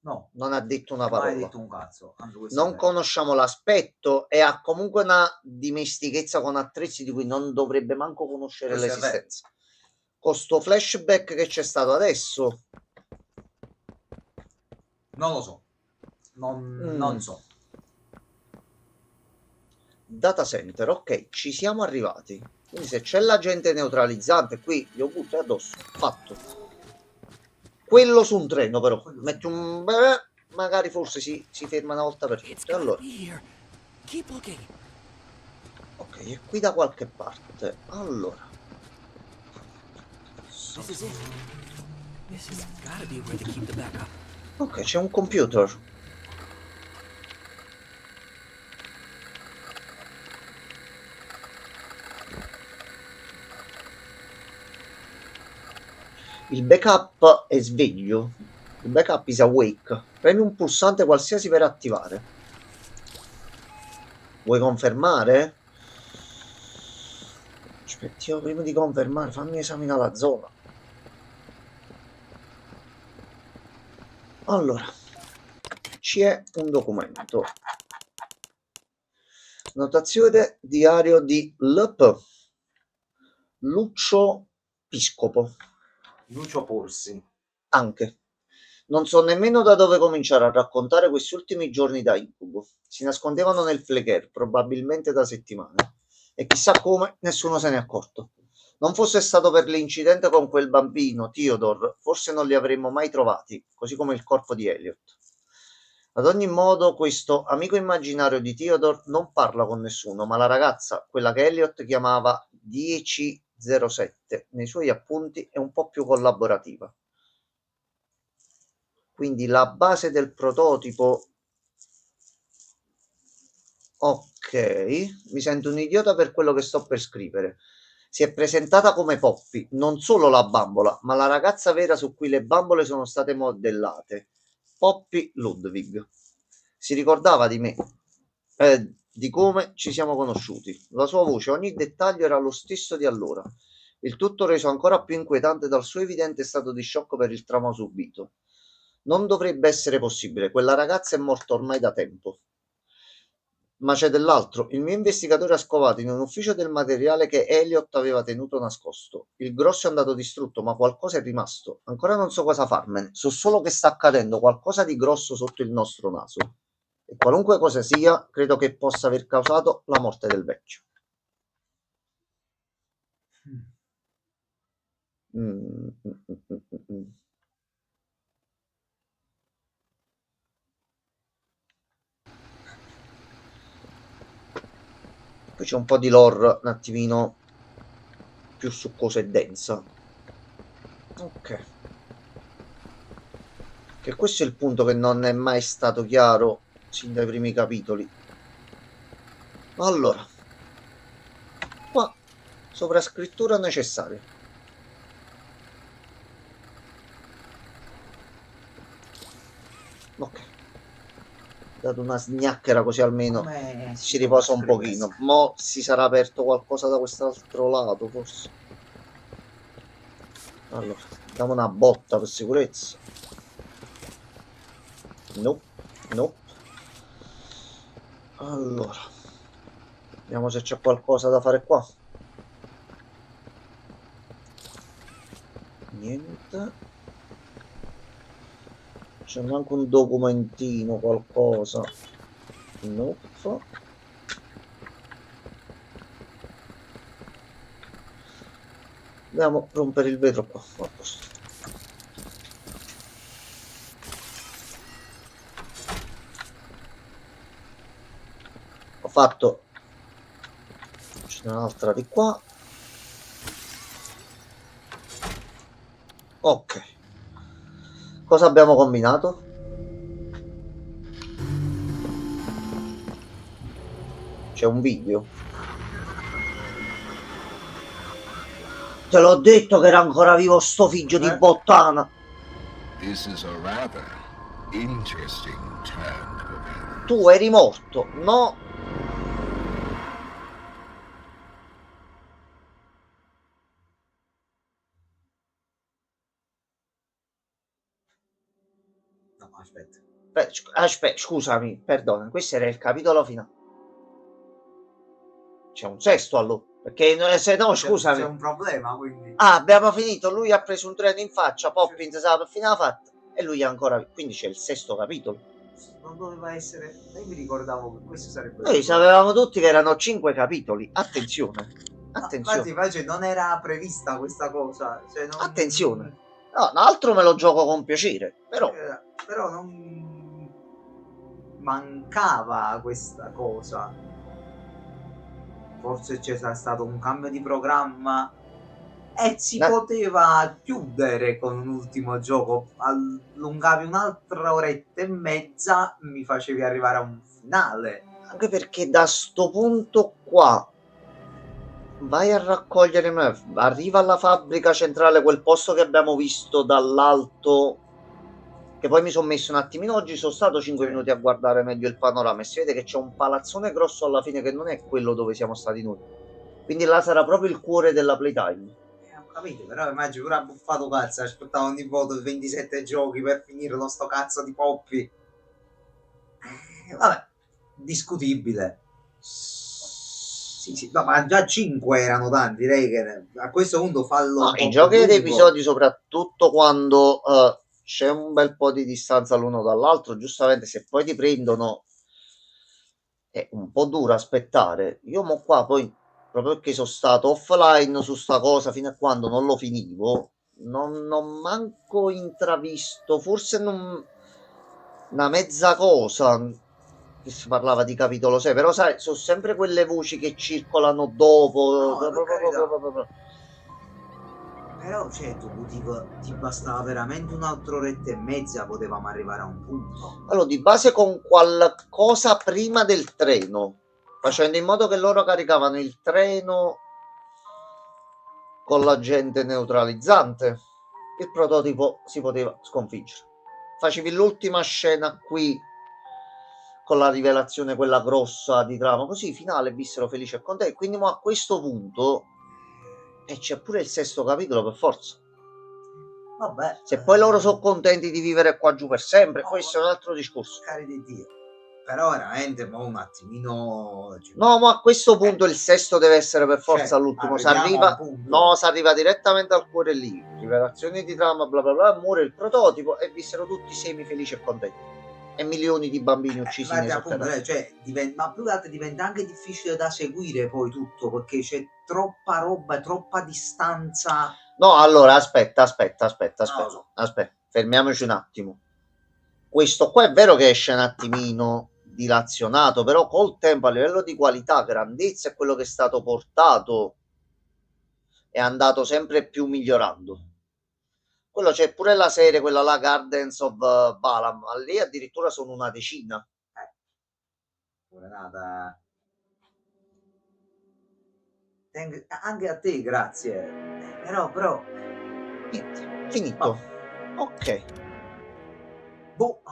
No, Non ha detto una non hai parola. detto un cazzo. Anche questo Non è vero. conosciamo l'aspetto e ha comunque una dimestichezza con attrezzi di cui non dovrebbe manco conoscere Questo è vero. l'esistenza. Con sto flashback che c'è stato adesso, Non lo so. Non so. data center, ok, ci siamo arrivati. Quindi se c'è l'agente neutralizzante, qui io butto addosso, fatto. Quello su un treno però, metti un... magari forse si ferma una volta per it's tutte. gotta Allora, be here. Keep looking. ok, è qui da qualche parte. Allora, This is it. This has gotta be where they keep the backup. ok, c'è un computer. Il backup è sveglio. Il backup is awake. Premi un pulsante qualsiasi per attivare. Vuoi confermare? Aspettiamo prima di confermare. Fammi esaminare la zona. Allora, c'è un documento. Notazione diario di LP. Lucio Piscopo. Lucio Polsi. Anche. Non so nemmeno da dove cominciare a raccontare questi ultimi giorni da incubo. Si nascondevano nel Flecker, probabilmente da settimane. E chissà come, nessuno se n'è accorto. Non fosse stato per l'incidente con quel bambino, Theodore, forse non li avremmo mai trovati, così come il corpo di Elliot. Ad ogni modo, questo amico immaginario di Theodore non parla con nessuno, ma la ragazza, quella che Elliot chiamava 1007, nei suoi appunti è un po' più collaborativa. Quindi la base del prototipo. Ok, mi sento un idiota per quello che sto per scrivere. Si è presentata come Poppy, non solo la bambola, ma la ragazza vera su cui le bambole sono state modellate. Poppy Ludwig. Si ricordava di me, di come ci siamo conosciuti. La sua voce, ogni dettaglio era lo stesso di allora. Il tutto reso ancora più inquietante dal suo evidente stato di shock per il trauma subito. Non dovrebbe essere possibile, quella ragazza è morta ormai da tempo. Ma c'è dell'altro. Il mio investigatore ha scovato in un ufficio del materiale che Elliot aveva tenuto nascosto. Il grosso è andato distrutto, ma qualcosa è rimasto. Ancora non so cosa farmene. So solo che sta accadendo qualcosa di grosso sotto il nostro naso. E qualunque cosa sia, credo che possa aver causato la morte del vecchio. Poi c'è un po' di lore un attimino più succosa e densa. Ok. Che questo è il punto che non è mai stato chiaro sin dai primi capitoli. Allora, qua sovrascrittura necessaria. Ok, dato una snacchera così almeno Come ci riposa un nostre pochino. queste? Mo si sarà aperto qualcosa da quest'altro lato, forse. Allora, diamo una botta per sicurezza. No, no. Allora, vediamo se c'è qualcosa da fare qua. Niente. C'è anche un documentino, qualcosa. Nope. Andiamo a rompere il vetro qua. A posto. Ho fatto. C'è un'altra di qua. Ok. Cosa abbiamo combinato? C'è un video. Te l'ho detto che era ancora vivo sto figlio di bottana. This is a rather interesting turn of events. Tu eri morto, no? No, aspetta. Aspetta, scusami, perdona, questo era il capitolo finale. C'è un sesto allora, perché se no, scusami. C'è un problema, quindi. Ah, abbiamo finito, lui ha preso un treno in faccia, Poppins stava per finire la fatta e lui è ancora quindi c'è il sesto capitolo. Non doveva essere. Io mi ricordavo che questo sarebbe. Noi sapevamo tutti che erano 5 capitoli, attenzione, attenzione, Infatti non era prevista questa cosa. Cioè non... attenzione. No, un altro me lo gioco con piacere, però Però non mancava questa cosa. Forse c'è stato un cambio di programma e si poteva chiudere con un ultimo gioco. Allungavi un'altra oretta e mezza, mi facevi arrivare a un finale. anche perché da sto punto qua vai a raccogliere Murph, arriva alla fabbrica centrale, quel posto che abbiamo visto dall'alto, che poi mi sono messo un attimino, oggi sono stato 5 minuti a guardare meglio il panorama e si vede che c'è un palazzone grosso alla fine che non è quello dove siamo stati noi, quindi là sarà proprio il cuore della playtime. Ho capito, però immagino pure ha buffato cazzo, aspettavo ogni volta 27 giochi per finire lo sto cazzo di Poppy. Vabbè, discutibile. Sì, no, ma già 5 erano tanti, direi che a questo punto fallo. No, i giochi ed episodi, soprattutto quando c'è un bel po' di distanza l'uno dall'altro, giustamente se poi ti prendono è un po' duro aspettare. Io mo qua poi, proprio perché sono stato offline su sta cosa fino a quando non lo finivo, non ho manco intravisto, forse non una mezza cosa che si parlava di capitolo 6, però sai, sono sempre quelle voci che circolano dopo. No, per carità. Però cioè, ti bastava veramente un'altra oretta e mezza, potevamo arrivare a un punto. Allora, di base con qualcosa prima del treno, facendo in modo che loro caricavano il treno con l'agente neutralizzante, il prototipo si poteva sconfiggere. Facevi l'ultima scena qui con la rivelazione quella grossa di trama, così finale vissero felici e contenti. Quindi a questo punto e c'è pure il sesto capitolo per forza. Vabbè, se poi loro sono contenti di vivere qua giù per sempre, questo è un altro discorso. Cari di Dio. Però veramente un attimino. No, ma a questo punto il sesto deve essere per forza l'ultimo. Si arriva direttamente al cuore lì. Rivelazioni di trama, bla bla bla, muore il prototipo e vissero tutti semi felici e contenti. E milioni di bambini uccisi nei sotterranei. Ma più che altro diventa anche difficile da seguire poi tutto, perché c'è troppa roba, troppa distanza. No, allora aspetta, No. fermiamoci un attimo. Questo qua è vero che esce un attimino dilazionato, però col tempo a livello di qualità, grandezza e quello che è stato portato è andato sempre più migliorando. Quello c'è pure la serie, quella là, Gardens of Balam, lì addirittura sono una decina. Renata. Anche a te, grazie. Però. Niente, finito. Ok. Boh.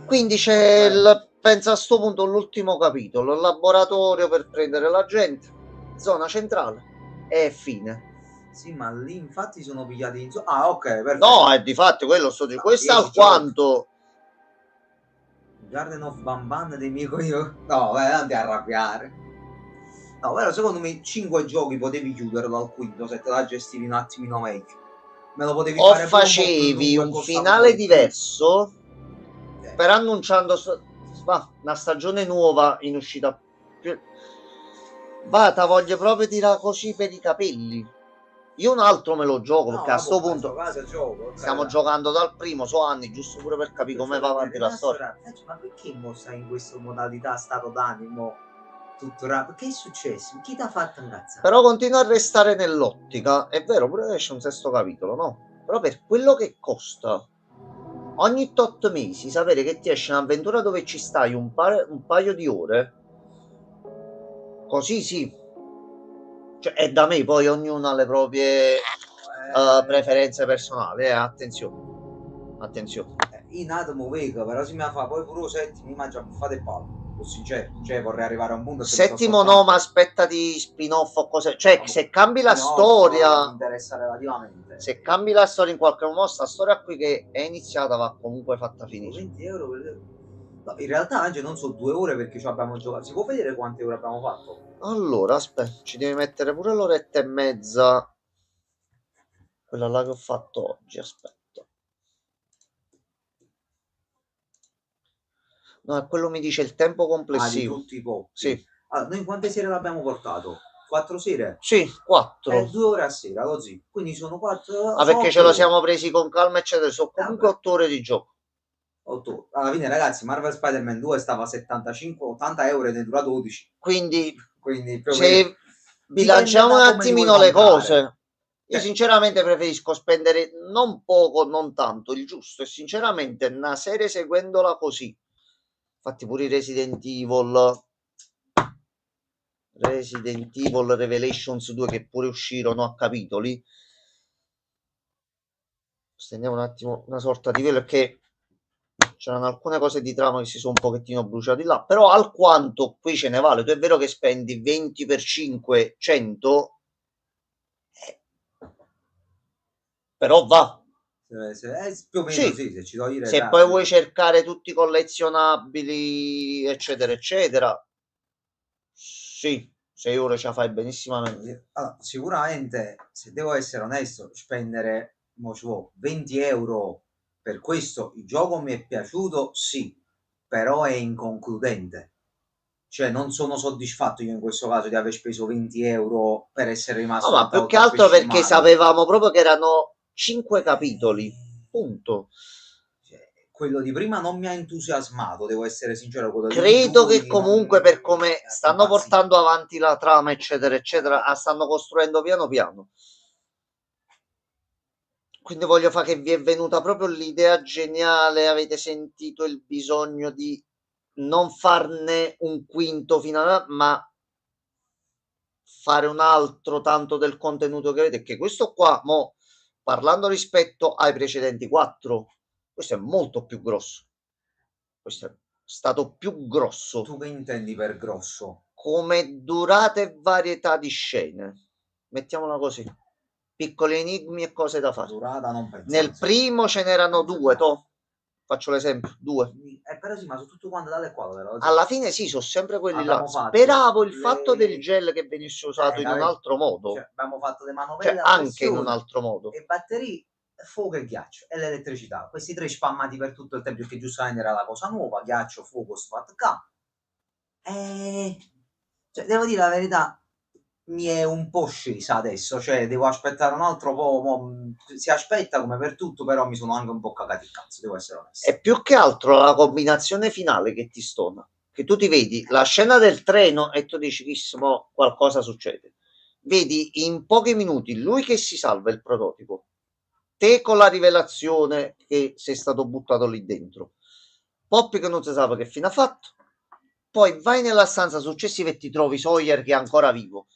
Quindi c'è penso a sto punto l'ultimo capitolo, il laboratorio per prendere la gente, zona centrale e fine. Sì, ma lì infatti sono pigliati in Ah, ok, perfetto. No, è di fatto quello sto dicendo. Questo 10 alquanto. Garden of Bamban dei miei coglioni. No, vai, non ti arrabbiare. No, però secondo me 5 giochi potevi chiuderlo al quinto se te la gestivi un attimino meglio. Me lo potevi O fare pure un po' più facevi lungo e un costava finale pure di più. diverso per annunciando una stagione nuova in uscita. Vata, voglio proprio tirare così per i capelli. Io un altro me lo gioco No, perché a sto vabbè, punto casa gioco, stiamo giocando dal primo, so anni, giusto pure per capire come va avanti la storia. Ma perché mo stai in questa modalità stato d'animo tutto rapido? Che è successo? Chi ti ha fatto incazzare? Però continua a restare nell'ottica. È vero, pure esce un sesto capitolo, no? Però per quello che costa, ogni tot mesi sapere che ti esce un'avventura dove ci stai un paio di ore, così sì. Cioè, è da me, poi ognuno ha le proprie preferenze personali, attenzione. Attenzione. In Atomo Vega, però si mi fa poi pure settimo, mi mangia buffate e palle. Sono sincero, cioè vorrei arrivare a un punto. Settimo no, ma aspettati spin-off o cose. Cioè, se cambi la storia. Mi interessa relativamente. Se cambi la storia in qualche modo, sta storia qui che è iniziata va comunque fatta finire. 20 euro per... No, in realtà anche non so 2 ore perché ci abbiamo giocato. Si può vedere quante ore abbiamo fatto? Allora, aspetta, ci devi mettere pure l'oretta e mezza. Quella là che ho fatto oggi, aspetta. No, quello mi dice il tempo complessivo. Di tutti i popoli. Sì. Allora, noi quante sere l'abbiamo portato? 4 sere? Sì, 4. 2 ore a sera, così. Quindi sono 4. Ah, perché ce lo siamo presi con calma, eccetera. Sono comunque 8 ore di gioco. 8. Alla fine, ragazzi, Marvel Spider-Man 2 stava a 75-80 euro ed è dura 12. Quindi più se bilanciamo un attimino le cose, io sinceramente preferisco spendere non poco, non tanto, il giusto, e sinceramente una serie seguendola così, infatti pure i Resident Evil Revelations 2 che pure uscirono a capitoli, stendiamo un attimo una sorta di velo perché c'erano alcune cose di trama che si sono un pochettino bruciati là, però alquanto qui ce ne vale. Tu è vero che spendi 20 per 5, 100, però va. Più o meno Sì, se ci togli se poi vuoi cercare tutti i collezionabili, eccetera, eccetera, sì, 6 ore ce la fai benissimamente. Allora, sicuramente, se devo essere onesto, spendere 20 euro per questo, il gioco mi è piaciuto, sì, però è inconcludente. Cioè, non sono soddisfatto io in questo caso di aver speso 20 euro per essere rimasto. No, ma più che altro perché sapevamo proprio che erano 5 capitoli, punto. Quello di prima non mi ha entusiasmato, devo essere sincero. Credo che comunque per come stanno portando avanti la trama, eccetera, eccetera, la stanno costruendo piano piano. Quindi voglio fare che vi è venuta proprio l'idea geniale, avete sentito il bisogno di non farne un quinto finale, ma fare un altro tanto del contenuto che avete, che questo qua, mo, parlando rispetto ai precedenti 4, questo è molto più grosso. Questo è stato più grosso. Tu che intendi per grosso? Come durata e varietà di scene. Mettiamola così. Piccoli enigmi e cose da fare. Durata non penso. Nel primo ce n'erano 2, faccio l'esempio, 2. Però sì, ma su tutto quanto dalle qua. Alla fine sì, sono sempre quelli là. Fatto Speravo il fatto del gel che venisse usato in un altro modo. Cioè, abbiamo fatto le manovelle anche in un altro modo. E batterie, fuoco e ghiaccio e l'elettricità. Questi 3 spammati per tutto il tempo perché giustamente era la cosa nuova, ghiaccio, fuoco, SWAT-K. Cioè, devo dire la verità, mi è un po' scesa adesso, cioè devo aspettare un altro po', si aspetta come per tutto, però mi sono anche un po' cagati il cazzo, devo essere onesto. È più che altro la combinazione finale che ti stona, che tu ti vedi la scena del treno e tu dici chissimo qualcosa succede, vedi in pochi minuti lui che si salva il prototipo, te con la rivelazione che sei stato buttato lì dentro, Poppy che non si sa che fine ha fatto Poi vai nella stanza successiva e ti trovi Sawyer che è ancora vivo.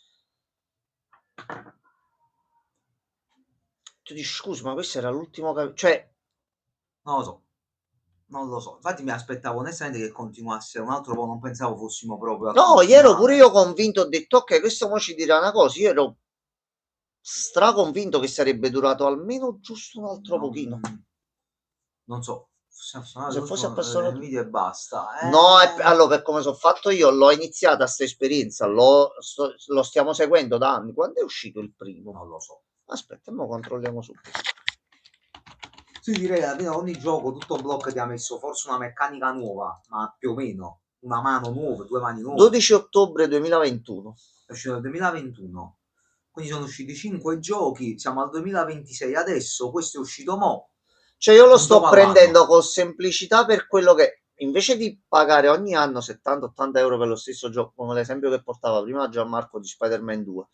Tu dici, scusa, ma questo era l'ultimo cioè, Non lo so. Non lo so. Infatti mi aspettavo onestamente che continuasse un altro po', non pensavo fossimo proprio a no, io ero continuare. pure io convinto, ho detto, ok, questo mo ci dirà una cosa, io ero straconvinto che sarebbe durato almeno giusto un altro pochino. Non so. Se fosse appassionato tu. video e basta. No, allora, per come sono fatto io, l'ho iniziata sta esperienza, lo stiamo seguendo da anni. Quando è uscito il primo? Non lo so. Aspetta, mo controlliamo subito. Sì, direi che alla fine ogni gioco, tutto blocco ti ha messo forse una meccanica nuova, ma più o meno. Una mano nuova, due mani nuove. 12 ottobre 2021. È uscito nel 2021. Quindi sono usciti 5 giochi, siamo al 2026 adesso, questo è uscito mo'. Cioè io lo Un sto gioco prendendo all'anno. con semplicità per quello che, invece di pagare ogni anno 70-80 euro per lo stesso gioco, come l'esempio che portava prima Gianmarco di Spider-Man 2,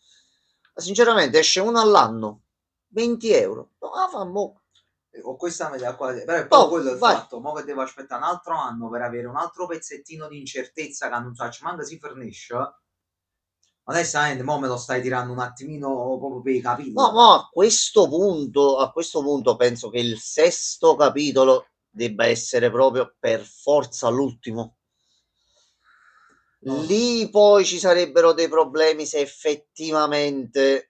sinceramente esce uno all'anno, 20 euro. No, fammo. Con questa media qua, però è proprio quello il vai. fatto, mo che devo aspettare un altro anno per avere un altro pezzettino di incertezza che non so, ci manca si fornisce. Onestamente, mo me lo stai tirando un attimino proprio per i capelli. No, a questo punto penso che il sesto capitolo debba essere proprio per forza l'ultimo. Lì poi ci sarebbero dei problemi se effettivamente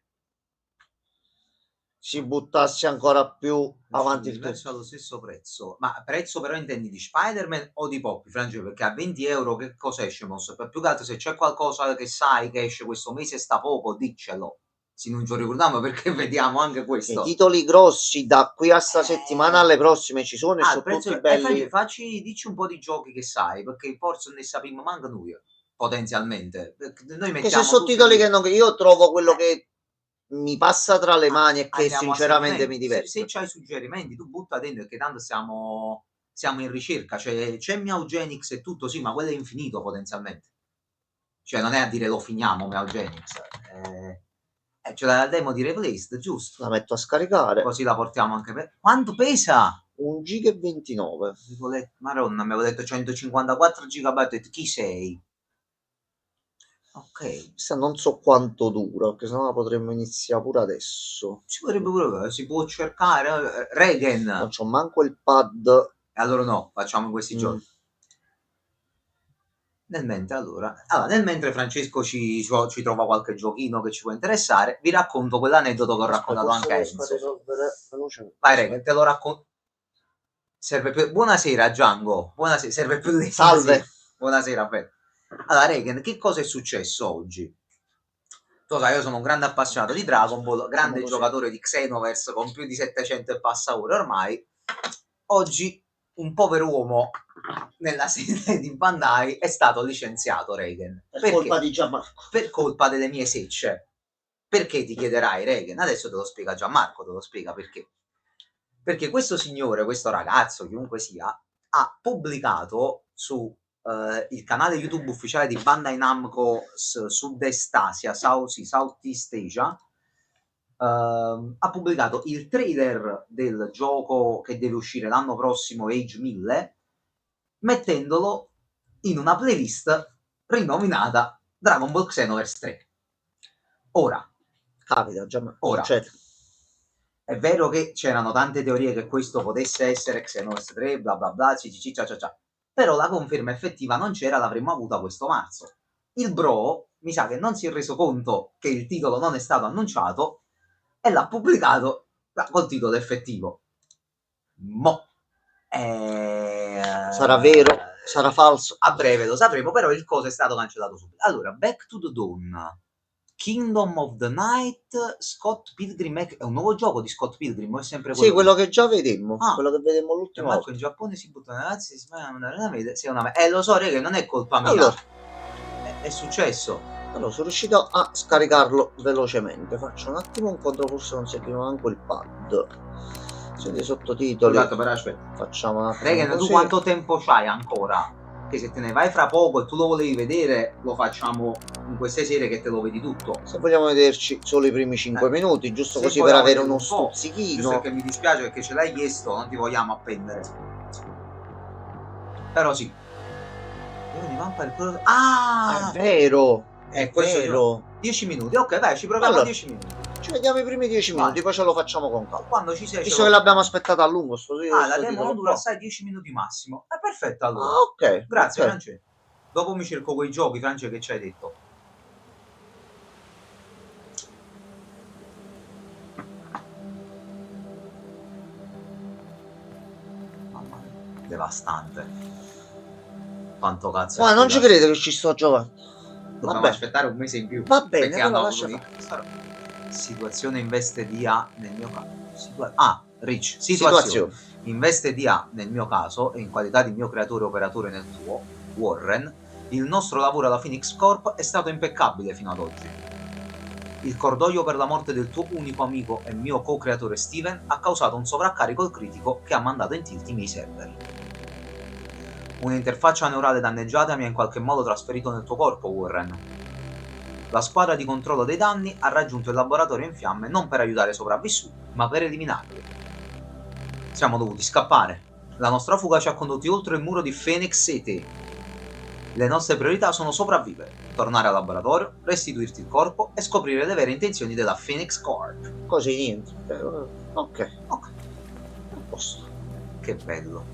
si buttasse ancora più avanti il verso allo stesso prezzo. Ma prezzo però intendi di Spider-Man o di Poppy, Francesco? Perché a 20 euro che cosa esce? Per più che altro se c'è qualcosa che sai che esce questo mese sta poco, diccelo. Se non ci ricordiamo perché vediamo anche questo. I titoli grossi da qui a sta settimana alle prossime ci sono e sono tutti belli. Dici un po' di giochi che sai, perché forse ne sappiamo manca noi, potenzialmente. Noi Che mettiamo se sono titoli che io trovo quello che mi passa tra le mani e che sinceramente mi diverte. Se c'hai suggerimenti tu butta dentro, perché tanto siamo in ricerca, cioè c'è Meowgenix e tutto, sì, ma quello è infinito potenzialmente, cioè non è a dire lo finiamo Meowgenix, c'è la demo di Replaced, giusto? La metto a scaricare. Così la portiamo anche per... Quanto pesa? 1 giga e 29. Maronna, mi avevo detto 154 GB, chi sei? Ok. Questa non so quanto dura, perché sennò la potremmo iniziare pure adesso. Si potrebbe pure, si può cercare. Regen. Non c'ho manco il pad. Allora no, facciamo in questi giorni. Nel mentre Francesco ci trova qualche giochino che ci può interessare, vi racconto quell'aneddoto che ho raccontato anche a Enzo. Vai Regen, te lo racconto. Buonasera Django, buonasera, serve più lì. Salve. Buonasera, Fred. Allora, Regen, che cosa è successo oggi? Tu sai, io sono un grande appassionato di Dragon Ball, grande giocatore di Xenoverse con più di 700 e passa ore ormai. Oggi un povero uomo nella sede di Bandai è stato licenziato, Regen. Per colpa di Gianmarco. Per colpa delle mie secce. Perché ti chiederai, Regen? Adesso te lo spiega Gianmarco, te lo spiega perché. Perché questo signore, questo ragazzo, chiunque sia, ha pubblicato su il canale YouTube ufficiale di Bandai Namco Sud-Est Asia, Southeast Asia, ha pubblicato il trailer del gioco che deve uscire l'anno prossimo, Age 1000, mettendolo in una playlist rinominata Dragon Ball Xenoverse 3. Ora, capita, Gianmarco. Ora, è vero che c'erano tante teorie che questo potesse essere Xenoverse 3, bla bla bla, cia. Però la conferma effettiva non c'era, l'avremmo avuta questo marzo. Il bro mi sa che non si è reso conto che il titolo non è stato annunciato e l'ha pubblicato col titolo effettivo. Sarà vero, sarà falso. A breve lo sapremo, però il coso è stato cancellato subito. Allora, Back to the Dawn, Kingdom of the Night, Scott Pilgrim è un nuovo gioco di Scott Pilgrim, o è sempre quello? Sì, quello che già vedemmo, quello che vedemmo l'ultima volta. In Giappone si buttano ragazzi, si lo so, raga, non è colpa mia. Allora, è successo. Allora, sono riuscito a scaricarlo velocemente. Faccio un attimo un controllo, forse non si attiva manco il pad. Sono dei sottotitoli. Esatto, però aspetta. Facciamo un attimo. Raga, tu quanto tempo c'hai ancora? Che se te ne vai fra poco e tu lo volevi vedere, lo facciamo in queste sere che te lo vedi tutto. Se vogliamo vederci solo i primi 5 minuti, giusto così per avere uno stuzzichino. Giusto perché mi dispiace perché ce l'hai chiesto, non ti vogliamo appendere. Però sì. Di Vampire quello... È Ah! vero, è questo vero. 10 minuti, ok, vai, ci proviamo Allora, 10 minuti. Ci vediamo i primi 10 Vai. minuti, poi ce lo facciamo con calma. Quando ci sei... ce Visto lo che l'abbiamo facciamo. aspettato a lungo, sto La sto demo titolo non dura qua. assai 10 minuti massimo. È perfetto allora. Ah, ok. Grazie, ok. France. Dopo mi cerco quei giochi, France, che ci hai detto. Mamma mia, devastante. Quanto cazzo. Ma è non ci figato. credo che ci sto giocando. Dobbiamo Vabbè. aspettare un mese in più. Va bene, perché allora hanno lascia voluto situazione in veste di A nel mio caso. Rich. Situazione. In veste di A nel mio caso e in qualità di mio creatore operatore nel tuo, Warren, il nostro lavoro alla Phoenix Corp è stato impeccabile fino ad oggi. Il cordoglio per la morte del tuo unico amico e mio co-creatore Steven ha causato un sovraccarico critico che ha mandato in tilt i miei server. Un'interfaccia neurale danneggiata mi ha in qualche modo trasferito nel tuo corpo, Warren. La squadra di controllo dei danni ha raggiunto il laboratorio in fiamme non per aiutare i sopravvissuti, ma per eliminarli. Siamo dovuti scappare. La nostra fuga ci ha condotti oltre il muro di Phoenix City. Le nostre priorità sono sopravvivere, tornare al laboratorio, restituirti il corpo e scoprire le vere intenzioni della Phoenix Corp. Così niente. Ok. A posto. Che bello.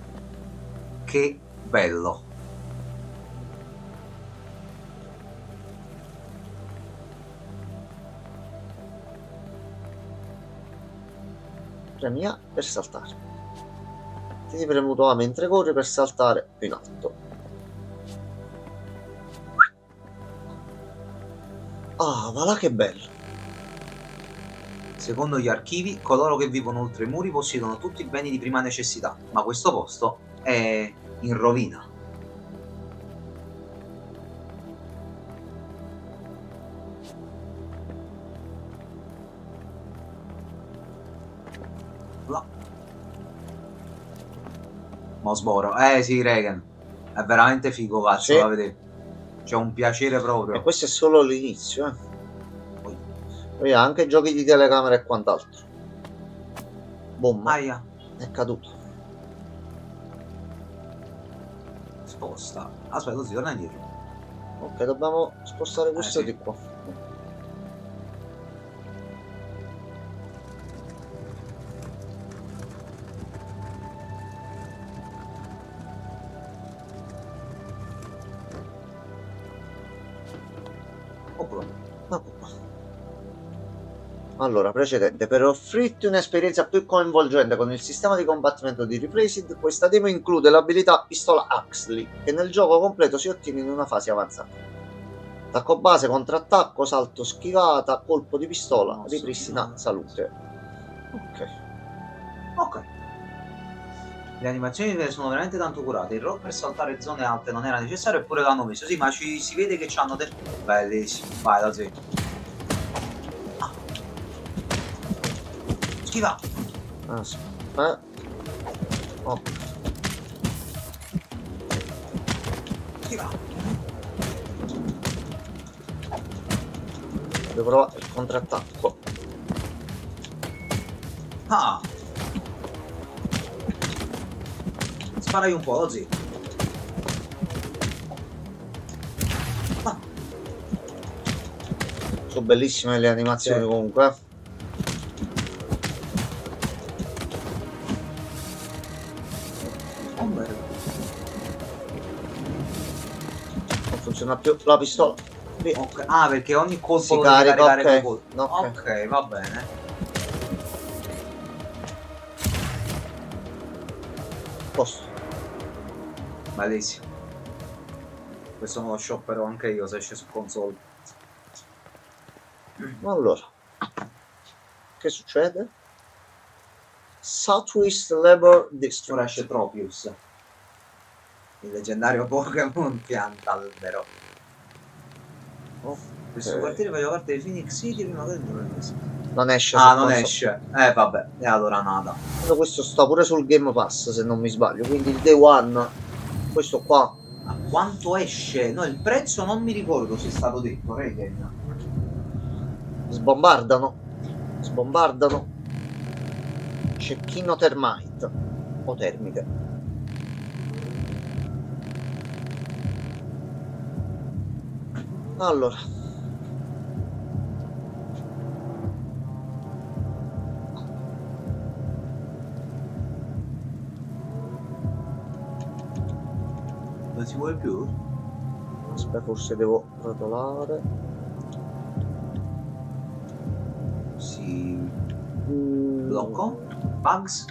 Che bello. Premi A per saltare. Tieni premuto A mentre corri per saltare più in alto. Ah, ma là che bello. Secondo gli archivi, coloro che vivono oltre i muri possiedono tutti i beni di prima necessità, ma questo posto è in rovina. Là. Mosboro. Sì, Regan. È veramente figo, cazzo, Sì. da vedere. C'è un piacere E proprio. questo è solo l'inizio, Poi ha anche giochi di telecamera e quant'altro. Boom, Aia, è caduto. sposta. Aspetta, così torna indietro. Ok, dobbiamo spostare questo sì. di qua. Oppure. Ecco qua. Allora, precedente. Per offrirti un'esperienza più coinvolgente con il sistema di combattimento di Replaced, questa demo include l'abilità Pistola Huxley, che nel gioco completo si ottiene in una fase avanzata. Attacco base, contrattacco, salto schivata, colpo di pistola, ripristina salute. Ok. Le animazioni sono veramente tanto curate. Il rock per saltare zone alte non era necessario, eppure l'hanno messo. Sì, ma si vede che c'hanno del... Bellissimo. Vai, da zio. Schiva. Aspetta. Ok. Schiva. Devo provare il contrattacco. Ah. Sparai un po', zio. Ah. Sono bellissime le animazioni, Sì. comunque. Oh, bello. Non funziona più la pistola. Lì. Ok. Ah, perché ogni colpo Si lo devi carica, caricare ok. per colpo. No, ok. Ok, va bene. Posto. Bellissimo. Questo me lo shopperò anche io se esce su console. Allora, che succede? Southwest Labor District. Ora esce Tropius, il leggendario Pokémon pianta-albero. Questo quartiere faceva parte di Phoenix City prima che non esce. Non esce. Ah, su non console. esce. Vabbè, e allora nada. Questo sta pure sul Game Pass, se non mi sbaglio. Quindi il Day One, questo qua. Ma quanto esce? No, il prezzo non mi ricordo se è stato detto, Raiden. Sbombardano. Cecchino Termite o termiche. Allora. Non si muove più? Aspetta, forse devo rotolare. Si Mm, blocco? Bugs?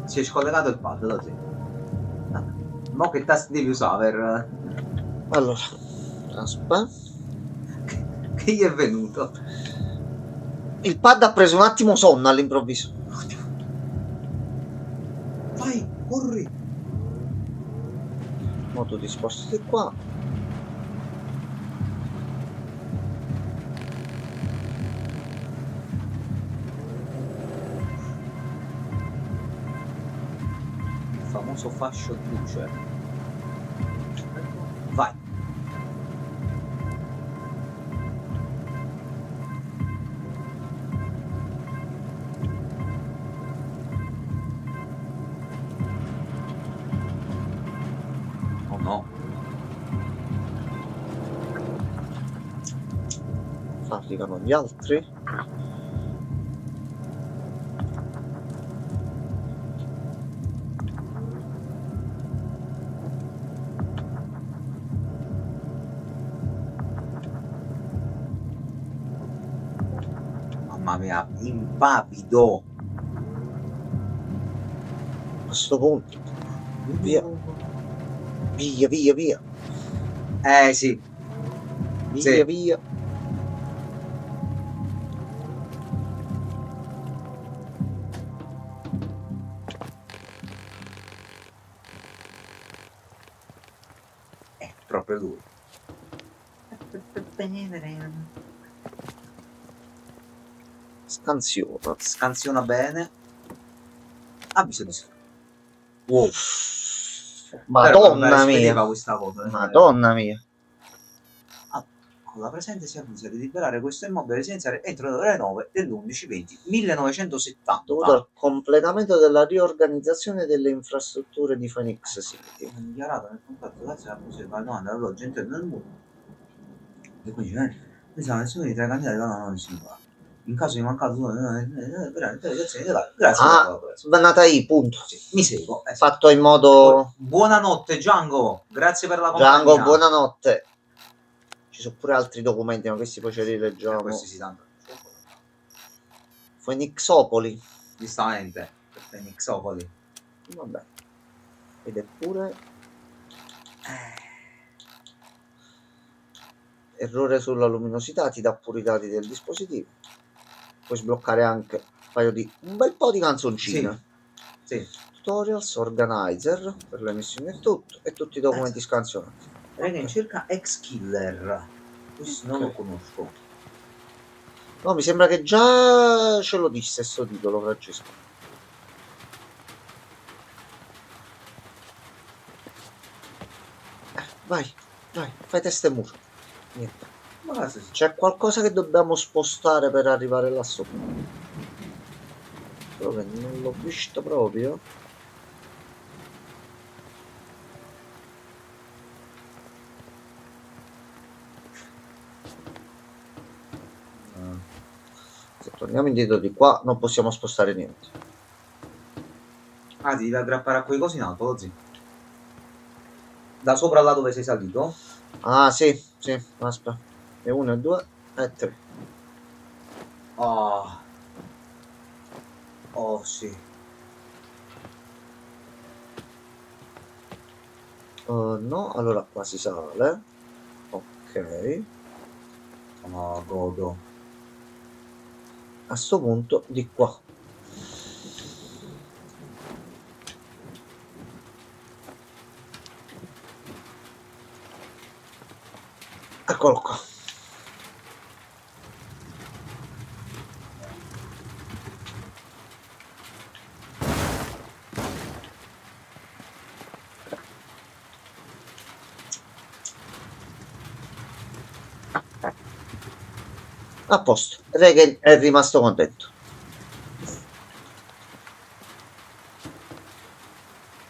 Si è scollegato il pad, lo sì. Ah, mo che tasti devi usare per... Allora, aspetta. Che gli è venuto? Il pad ha preso un attimo sonno all'improvviso. Vai, corri! Mo tu ti sposti qua. Il famoso fascio di luce. Vai! Oh no! Arrivano gli altri. Mamma mia, impavido! A sto punto. Via. Via, via, via. Sì. Via, Sì. via. È proprio lui. Scansiona. Scansiona bene. Ha bisogno di... Wow. Però Madonna non si mia. vedeva questa cosa. Madonna mia. Con la presente si avvisa di liberare questo immobile residenziale entro le ore 9 dell'11/20 1970. Dovuto al completamento della riorganizzazione delle infrastrutture di Phoenix City. Hanno dichiarato nel contratto grazie alla posizione del domanda dell'alloggio interno del muro. E quindi pensava nessuno di tre candidati alla non singolare. In caso di mancato grazie per la collaborazione. Svanatai, punto. Sì, mi seguo. Fatto in modo... Buonanotte Django, grazie per la compagnia. Django, buonanotte. Ci sono pure altri documenti, ma questi poi ce li leggiamo. Questi si danno. Phoenixopoli. Giustamente, Phoenixopoli. Vabbè. Ed è pure... Errore sulla luminosità, ti dà pure i dati del dispositivo. Puoi sbloccare anche un bel po' di canzoncine. Sì. Tutorials, organizer per le missioni e tutto, e tutti i documenti scansionati. Raga, cerca ex killer. Questo non lo conosco. No, mi sembra che già ce lo disse sto titolo, Francesco. Vai, fai testa e muro. Niente. C'è qualcosa che dobbiamo spostare per arrivare là sopra. Solo che non l'ho visto proprio. Se torniamo indietro di qua non possiamo spostare niente. Ah, ti devi aggrappare a quei cosi in alto, così. Da sopra là dove sei salito? Ah, sì, aspetta. E 1, e 2, e 3. Oh. Oh, sì. No, allora qua si sale. Ok. Oh, godo. A sto punto di qua. Eccolo qua. A posto, Regan è rimasto contento.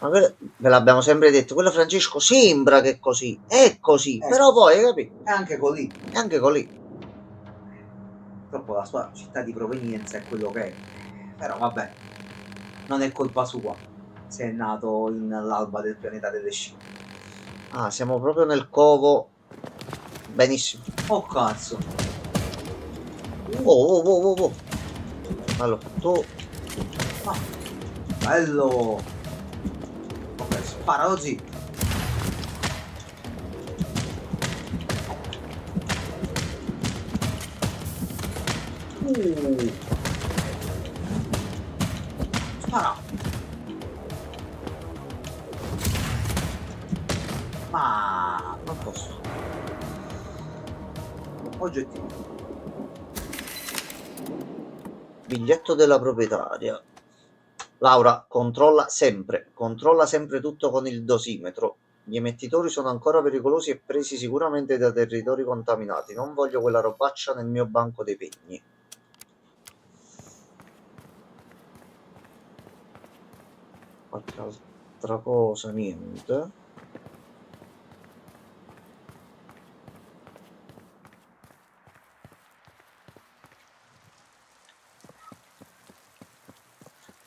Ma ve l'abbiamo sempre detto, quello Francesco sembra che è così, però poi, capito? È anche così. È anche così. Purtroppo la sua città di provenienza è quello che è. Però vabbè, non è colpa sua se è nato nell'alba del pianeta delle scimmie. Ah, siamo proprio nel covo. Benissimo. Oh cazzo. Oh. Allora, tu... Ah, bello. Ok, spara così. Spara. Ma Non posso. oggettivo. Biglietto della proprietaria. Laura, controlla sempre tutto con il dosimetro. Gli emettitori sono ancora pericolosi e presi sicuramente da territori contaminati. Non voglio quella robaccia nel mio banco dei pegni. Qualche altra cosa? Niente.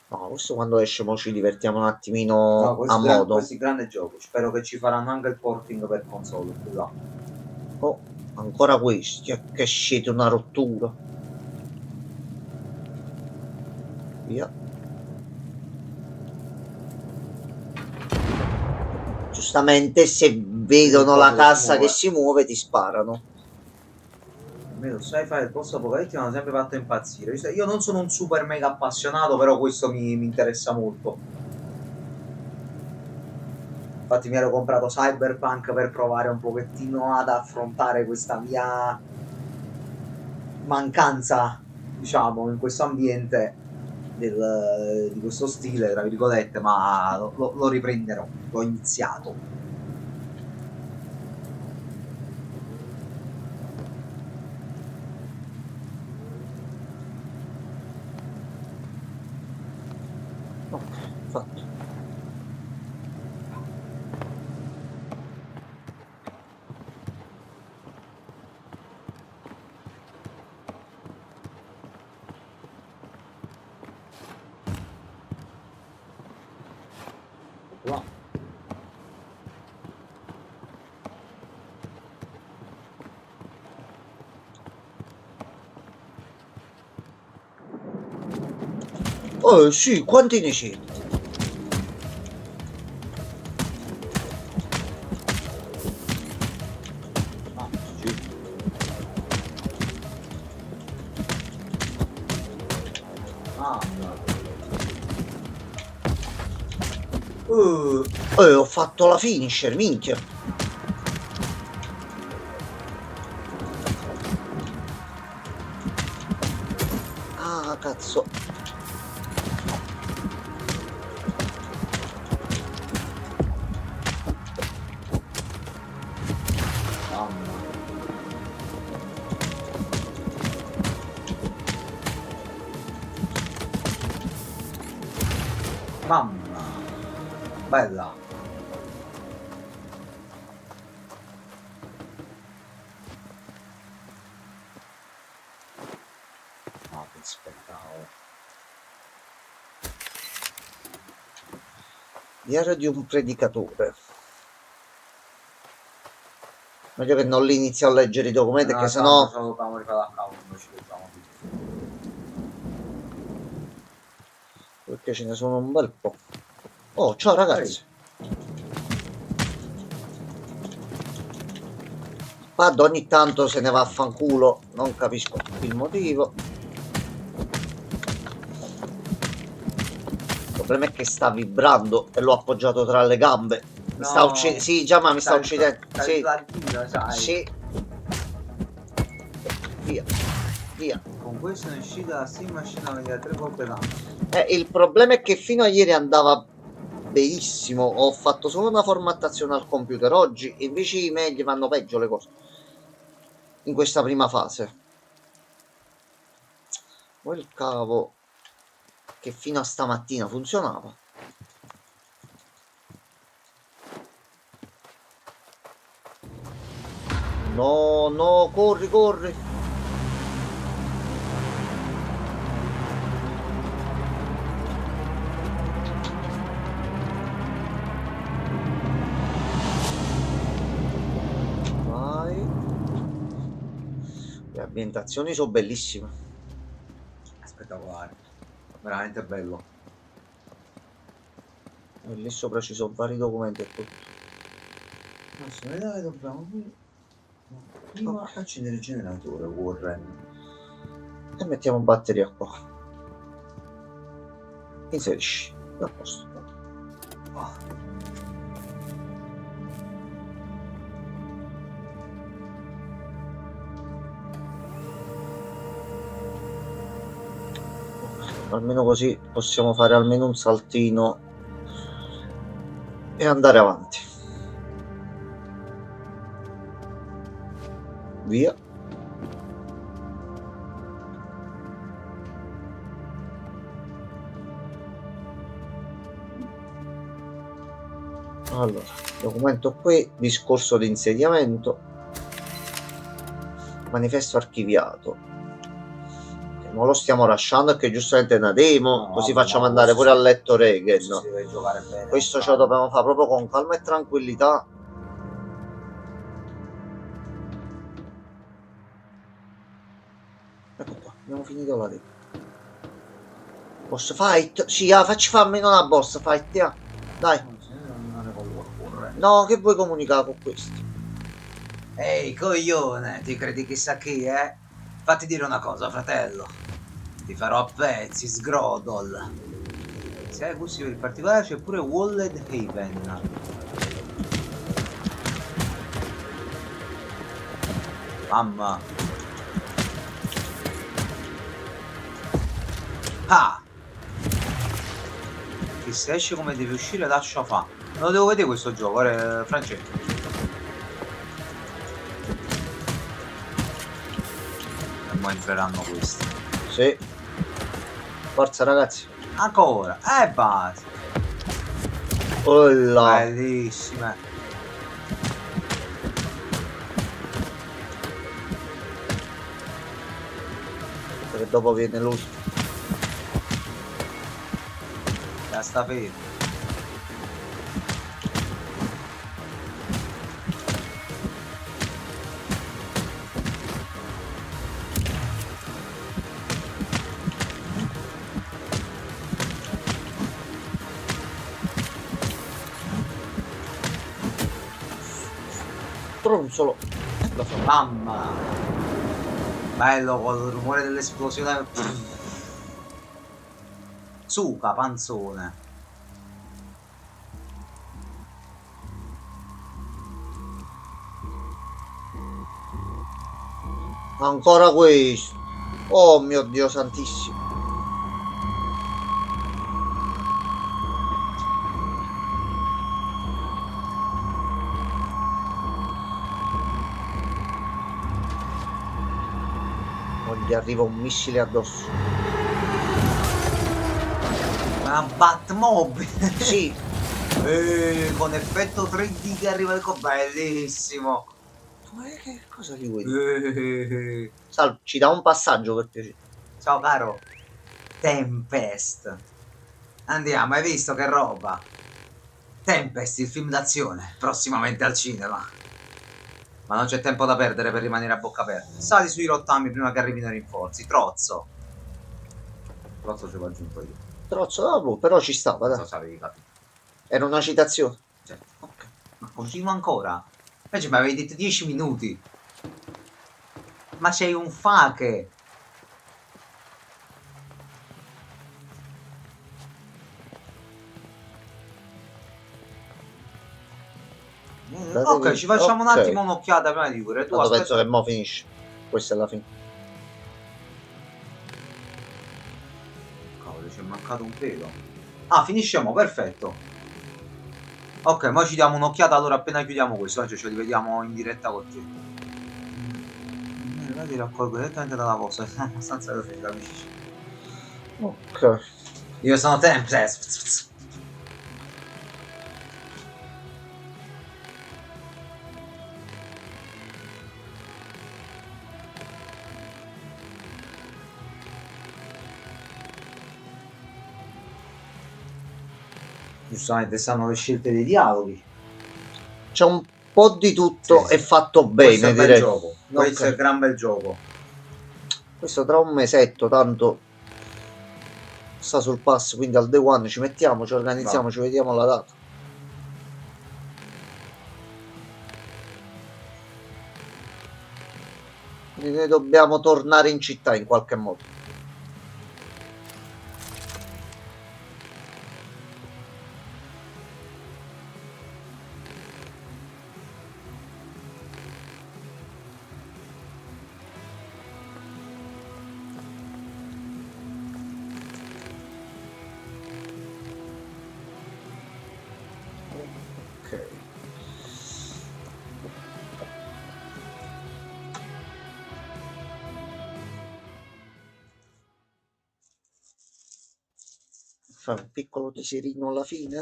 No, questo quando esce mo ci divertiamo un attimino a modo. Questi grande gioco. Spero che ci faranno anche il porting per console più là. Oh, ancora questi, che siete una rottura. Via. Giustamente se vedono la cassa che si muove ti sparano. Lo sci-fi del post apocalittico mi hanno sempre fatto impazzire. Io non sono un super mega appassionato, però questo mi interessa molto. Infatti mi ero comprato Cyberpunk per provare un pochettino ad affrontare questa mia mancanza, diciamo, in questo ambiente di questo stile, tra virgolette, ma lo riprenderò, l'ho iniziato. Ok, fatto. Wow. Oh sì, quanti ne c'è? Ah, sì. Ah, ho fatto la finisher, minchia. Ah, cazzo. mamma, bella. No, che spettacolo. Diario di un predicatore. Meglio che non li inizio a leggere i documenti, perché sennò... Perché ce ne sono un bel po'. Oh, ciao ragazzi. Pad ogni tanto se ne va a fanculo, non capisco il motivo. Il problema è che sta vibrando e l'ho appoggiato tra le gambe. Mi sta uccidendo. Sì, già, ma mi sta uccidendo. Sì. Sì. Via. Via. Con questo è uscita la Steam Machine da 3 volte l'anno. Il problema è che fino a ieri andava benissimo. Ho fatto solo una formattazione al computer. Oggi invece meglio vanno peggio le cose. In questa prima fase. Quel cavo che fino a stamattina funzionava. No, no, corri, corri. Vai. Le ambientazioni sono bellissime. Spettacolare. Veramente bello. E lì sopra ci sono vari documenti e tutto. Adesso vedete, dobbiamo prima accendere il generatore, Warren. E mettiamo batteria qua. Inserisci. A posto. Ah. Almeno così possiamo fare almeno un saltino e andare avanti. Via. Allora, documento qui, discorso di insediamento, manifesto archiviato. Non lo stiamo lasciando perché giustamente è una demo, No, così no, facciamo no, andare pure a letto Regen. Si deve giocare bene. Questo ce lo dobbiamo fare proprio con calma e tranquillità. Ecco qua, abbiamo finito la demo. Boss fight? Sì, facci fare almeno una boss fight, yeah. Dai. No, che vuoi comunicare con questo? Ehi, coglione, ti credi chissà chi, eh? Fatti dire una cosa, fratello. Ti farò a pezzi, sgrodol. Se hai gusti per il particolare c'è pure Walled Haven. Mamma. Ah! Chi se esce come deve uscire lascia fa. Non lo devo vedere questo gioco, Francesco. E mo entreranno questi. Sì. Forza ragazzi. Ancora, basta. Oh là. Bellissime. Perché dopo viene lui. Ya sta fermo. Tronzolo. Mamma. Bello col rumore dell'esplosione. Suca, panzone. Ancora questo. Oh mio Dio santissimo. Non gli arriva un missile addosso. Una Batmobile. Sì. Con effetto 3D che arriva il bellissimo. Ma che cosa gli vuoi dire? Salve, ci dà un passaggio per piacere. Ciao caro. Tempest. Andiamo, hai visto che roba? Tempest, il film d'azione, prossimamente al cinema. Ma non c'è tempo da perdere per rimanere a bocca aperta. Sali sui rottami prima che arrivino i rinforzi. Trozzo. Trozzo ce l'ho aggiunto io. Trozzo dopo, però ci stava, Non dai. so se avevi capito. Era una citazione. Certo. Ok. Ma continua ancora? Invece mi avevi detto 10 minuti. Ma sei un fake. Ok, ci facciamo un ok. attimo un'occhiata prima di pure. Tu Tanto penso aspetta. che mo finisce. Questa è la fine. Cavolo, ci è mancato un pelo. Ah, finisciamo, perfetto. Ok, ora ci diamo un'occhiata allora appena chiudiamo questo, cioè ce li vediamo in diretta con te. Ora ti raccolgo direttamente dalla vostra, sono abbastanza veloce, amici. Ok. Io sono Tempest. giustamente stanno le scelte dei dialoghi. C'è un po' di tutto Sì, e sì. fatto Questo è bene, un bel direi. gioco. Questo Ok. è un gran bel gioco. Questo tra un mesetto, tanto sta sul pass, quindi al day one ci mettiamo, ci organizziamo, Va. ci vediamo la data. Quindi noi dobbiamo tornare in città in qualche modo. Ok. Fai un piccolo tesierino alla fine.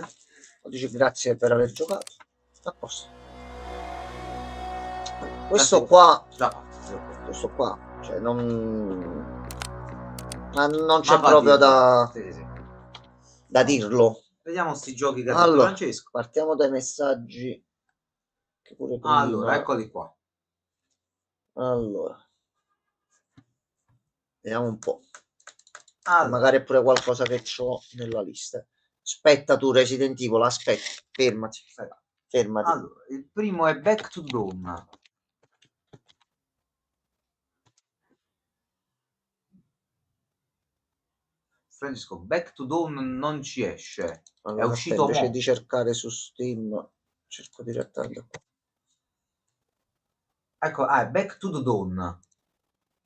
O dici grazie per aver giocato. A posto. Questo qua, Già. questo qua, cioè non, ma non c'è Ma va proprio dirlo. Sì, sì. da dirlo. Vediamo sti giochi che ha detto Allora, Francesco. partiamo dai messaggi che pure prima. Allora, eccoli qua. Allora, vediamo un po'. Allora, Magari è pure qualcosa che ho nella lista. Aspetta tu, Resident Evil, aspetta, fermati. Fermati. allora, il primo è Back to Dawn. Francesco, Back to Dawn non ci esce. Allora, è uscito invece mo. di cercare su Steam, cerco direttamente qua. Ecco, è Back to the Dawn.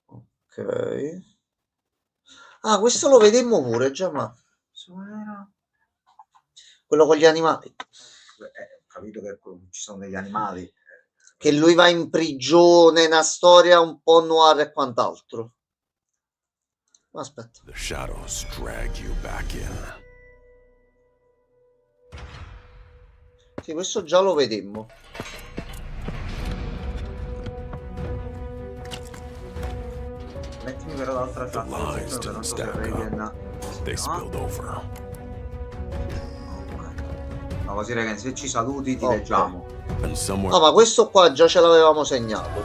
Ok. Ah, questo lo vedemmo pure già, ma quello con gli animali. Ho capito che ci sono degli animali. Che lui va in prigione, una storia un po' noir e quant'altro. Aspetta. The shadows drag you back in. Sì, questo già lo vedemmo. Mettimi però l'altra The lies chat. didn't stack up. They spilled over. No, così ragazzi, se ci saluti ti Ok. leggiamo. And somewhere No, ma questo qua già ce l'avevamo segnato.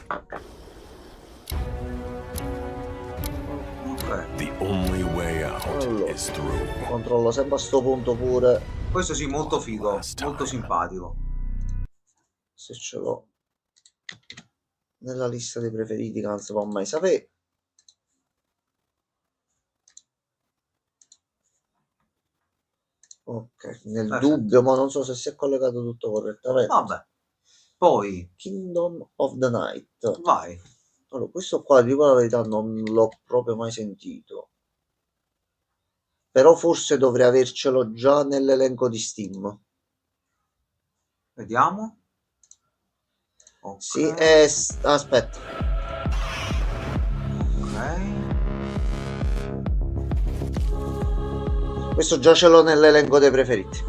Ok. the only way out Allora. is through. Controllo sempre a sto punto pure Questo sì, molto figo, Last molto time. simpatico. se ce l'ho nella lista dei preferiti che non si può mai sapere. Ok, nel Perfetto. dubbio, ma non so se si è collegato tutto correttamente. Vabbè. Poi, Kingdom of the Night. vai. Allora, questo qua, dico la verità, non l'ho proprio mai sentito. Però forse dovrei avercelo già nell'elenco di Steam. Vediamo. Ok. Sì, aspetta. Ok. Questo già ce l'ho nell'elenco dei preferiti.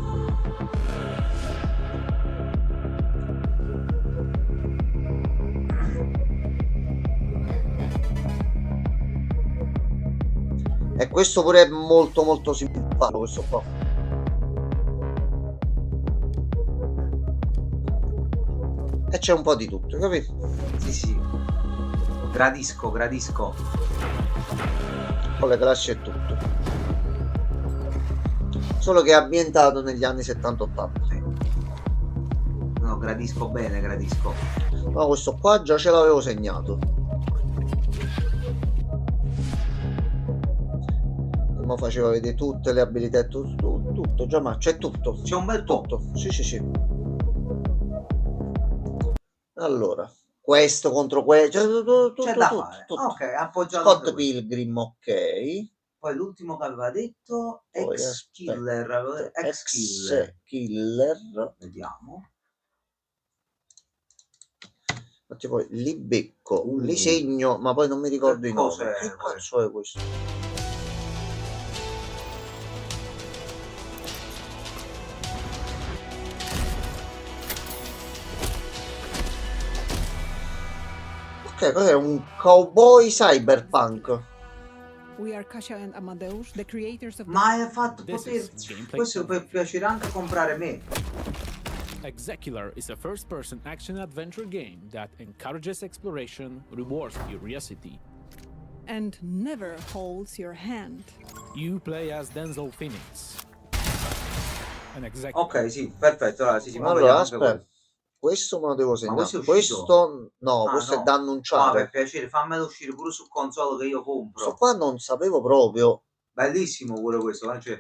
E questo pure è molto molto simpatico, questo qua. E c'è un po' di tutto, capito? Sì, sì. Gradisco, gradisco. Con le classi e tutto. Solo che è ambientato negli anni 70-80. Sì. No, gradisco bene, gradisco. No, questo qua già ce l'avevo segnato. Ma faceva vedere tutte le abilità e tutto, già, ma c'è tutto. C'è un bel po'. Tutto. Sì, sì, sì. Allora, questo contro questo. C'è da fare. Ok, appoggiato. Scott anche questo. Pilgrim, ok. Poi l'ultimo che aveva detto, Poi, Ex-Killer. Ex-Killer. Ex-Killer. Vediamo. Infatti poi li becco, li segno, ma poi non mi ricordo Che i nomi. cos'è? Che cazzo è questo? Ok, cos'è? Un cowboy cyberpunk. We are Kasia and Amadeus, the creators of Ma hai fatto This poter... is gameplay Questo può piacere anche comprare me. Execular is a first-person action-adventure game that encourages exploration, rewards curiosity. and never holds your hand. You play as Denzel Phoenix, an execular. Ok, sì, perfetto. Allora, sì, sì, ma Allora, vediamo anche aspetta, quello. questo me lo devo segnare. questo è uscito? Questo no, Ah, questo no. è da No, annunciare. per piacere, fammelo uscire pure su console che io compro. Questo qua non sapevo proprio. Bellissimo pure questo, cioè.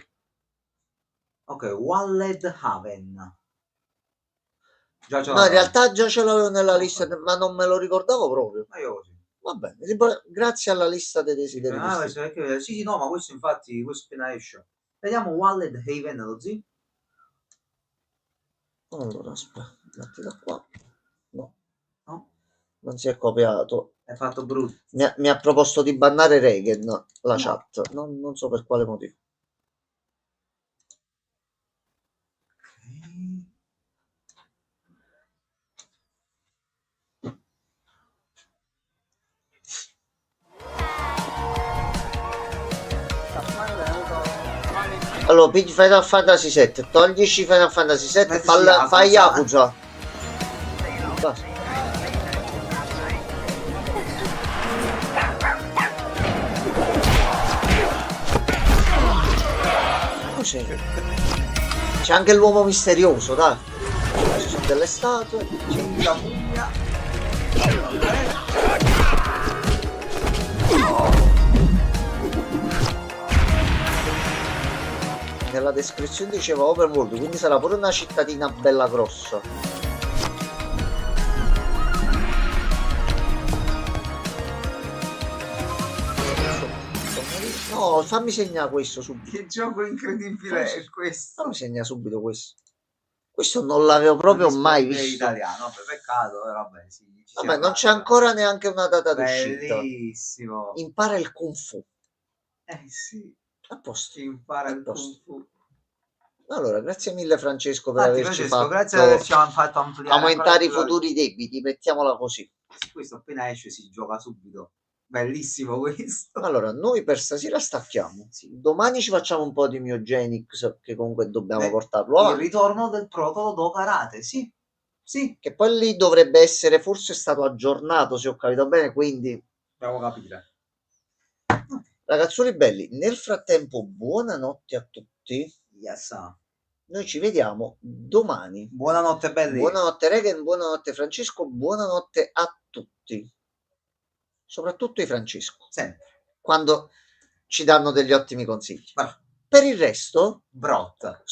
Ok, Wallet Haven. Già ce No, in l'avevo. realtà già ce l'avevo nella Ok. lista, ma non me lo ricordavo proprio. Ma io così. Va bene, grazie alla lista dei desideri. Ah, questo è che... Sì, sì, no, ma questo infatti, questo appena esce. Vediamo Wallet Haven, lo zio. Allora, aspetta, metti da qua. No, No, non si è copiato. è fatto brutto. Mi ha proposto di bannare Regen la No. chat, non so per quale motivo. Allora, pigli Final Fantasy 7, toglici Final Fantasy 7, Metteci fai Yakuza. Yakuza. Basta. Cos'è? C'è anche l'uomo misterioso, dai. Ci sono delle statue. C'è la mummia. Nella descrizione diceva open world, quindi sarà pure una cittadina bella grossa. No, fammi segnare questo subito. Che gioco incredibile è questo. Fammi segnare subito questo. Questo non l'avevo proprio mai Risponde visto. italiano, vabbè, peccato, vabbè, sì, ci Vabbè, siamo non c'è arrivati. ancora neanche una data d'uscita. Bellissimo. Impara il Kung Fu. Sì, A posto. si impara A il posto. Kung Fu. Allora, grazie mille Francesco per Infatti, averci Francesco, fatto grazie per averci fatto ampliare aumentare i ancora più la- futuri debiti, mettiamola così. Sì, questo appena esce si gioca subito. Bellissimo questo. Allora, noi per stasera stacchiamo. Domani ci facciamo un po' di Myogenix, che comunque dobbiamo Beh, portarlo Il avanti. ritorno del Protolo do Karate, sì. Sì, Che poi lì dovrebbe essere forse stato aggiornato, se ho capito bene, quindi dobbiamo capire. ragazzoli belli, nel frattempo buonanotte a tutti. Yes. Noi ci vediamo domani. Buonanotte belli. Buonanotte Regen, buonanotte Francesco, buonanotte a tutti. Soprattutto i Francesco, Sempre. quando ci danno degli ottimi consigli. Bravo. Per il resto, Brot.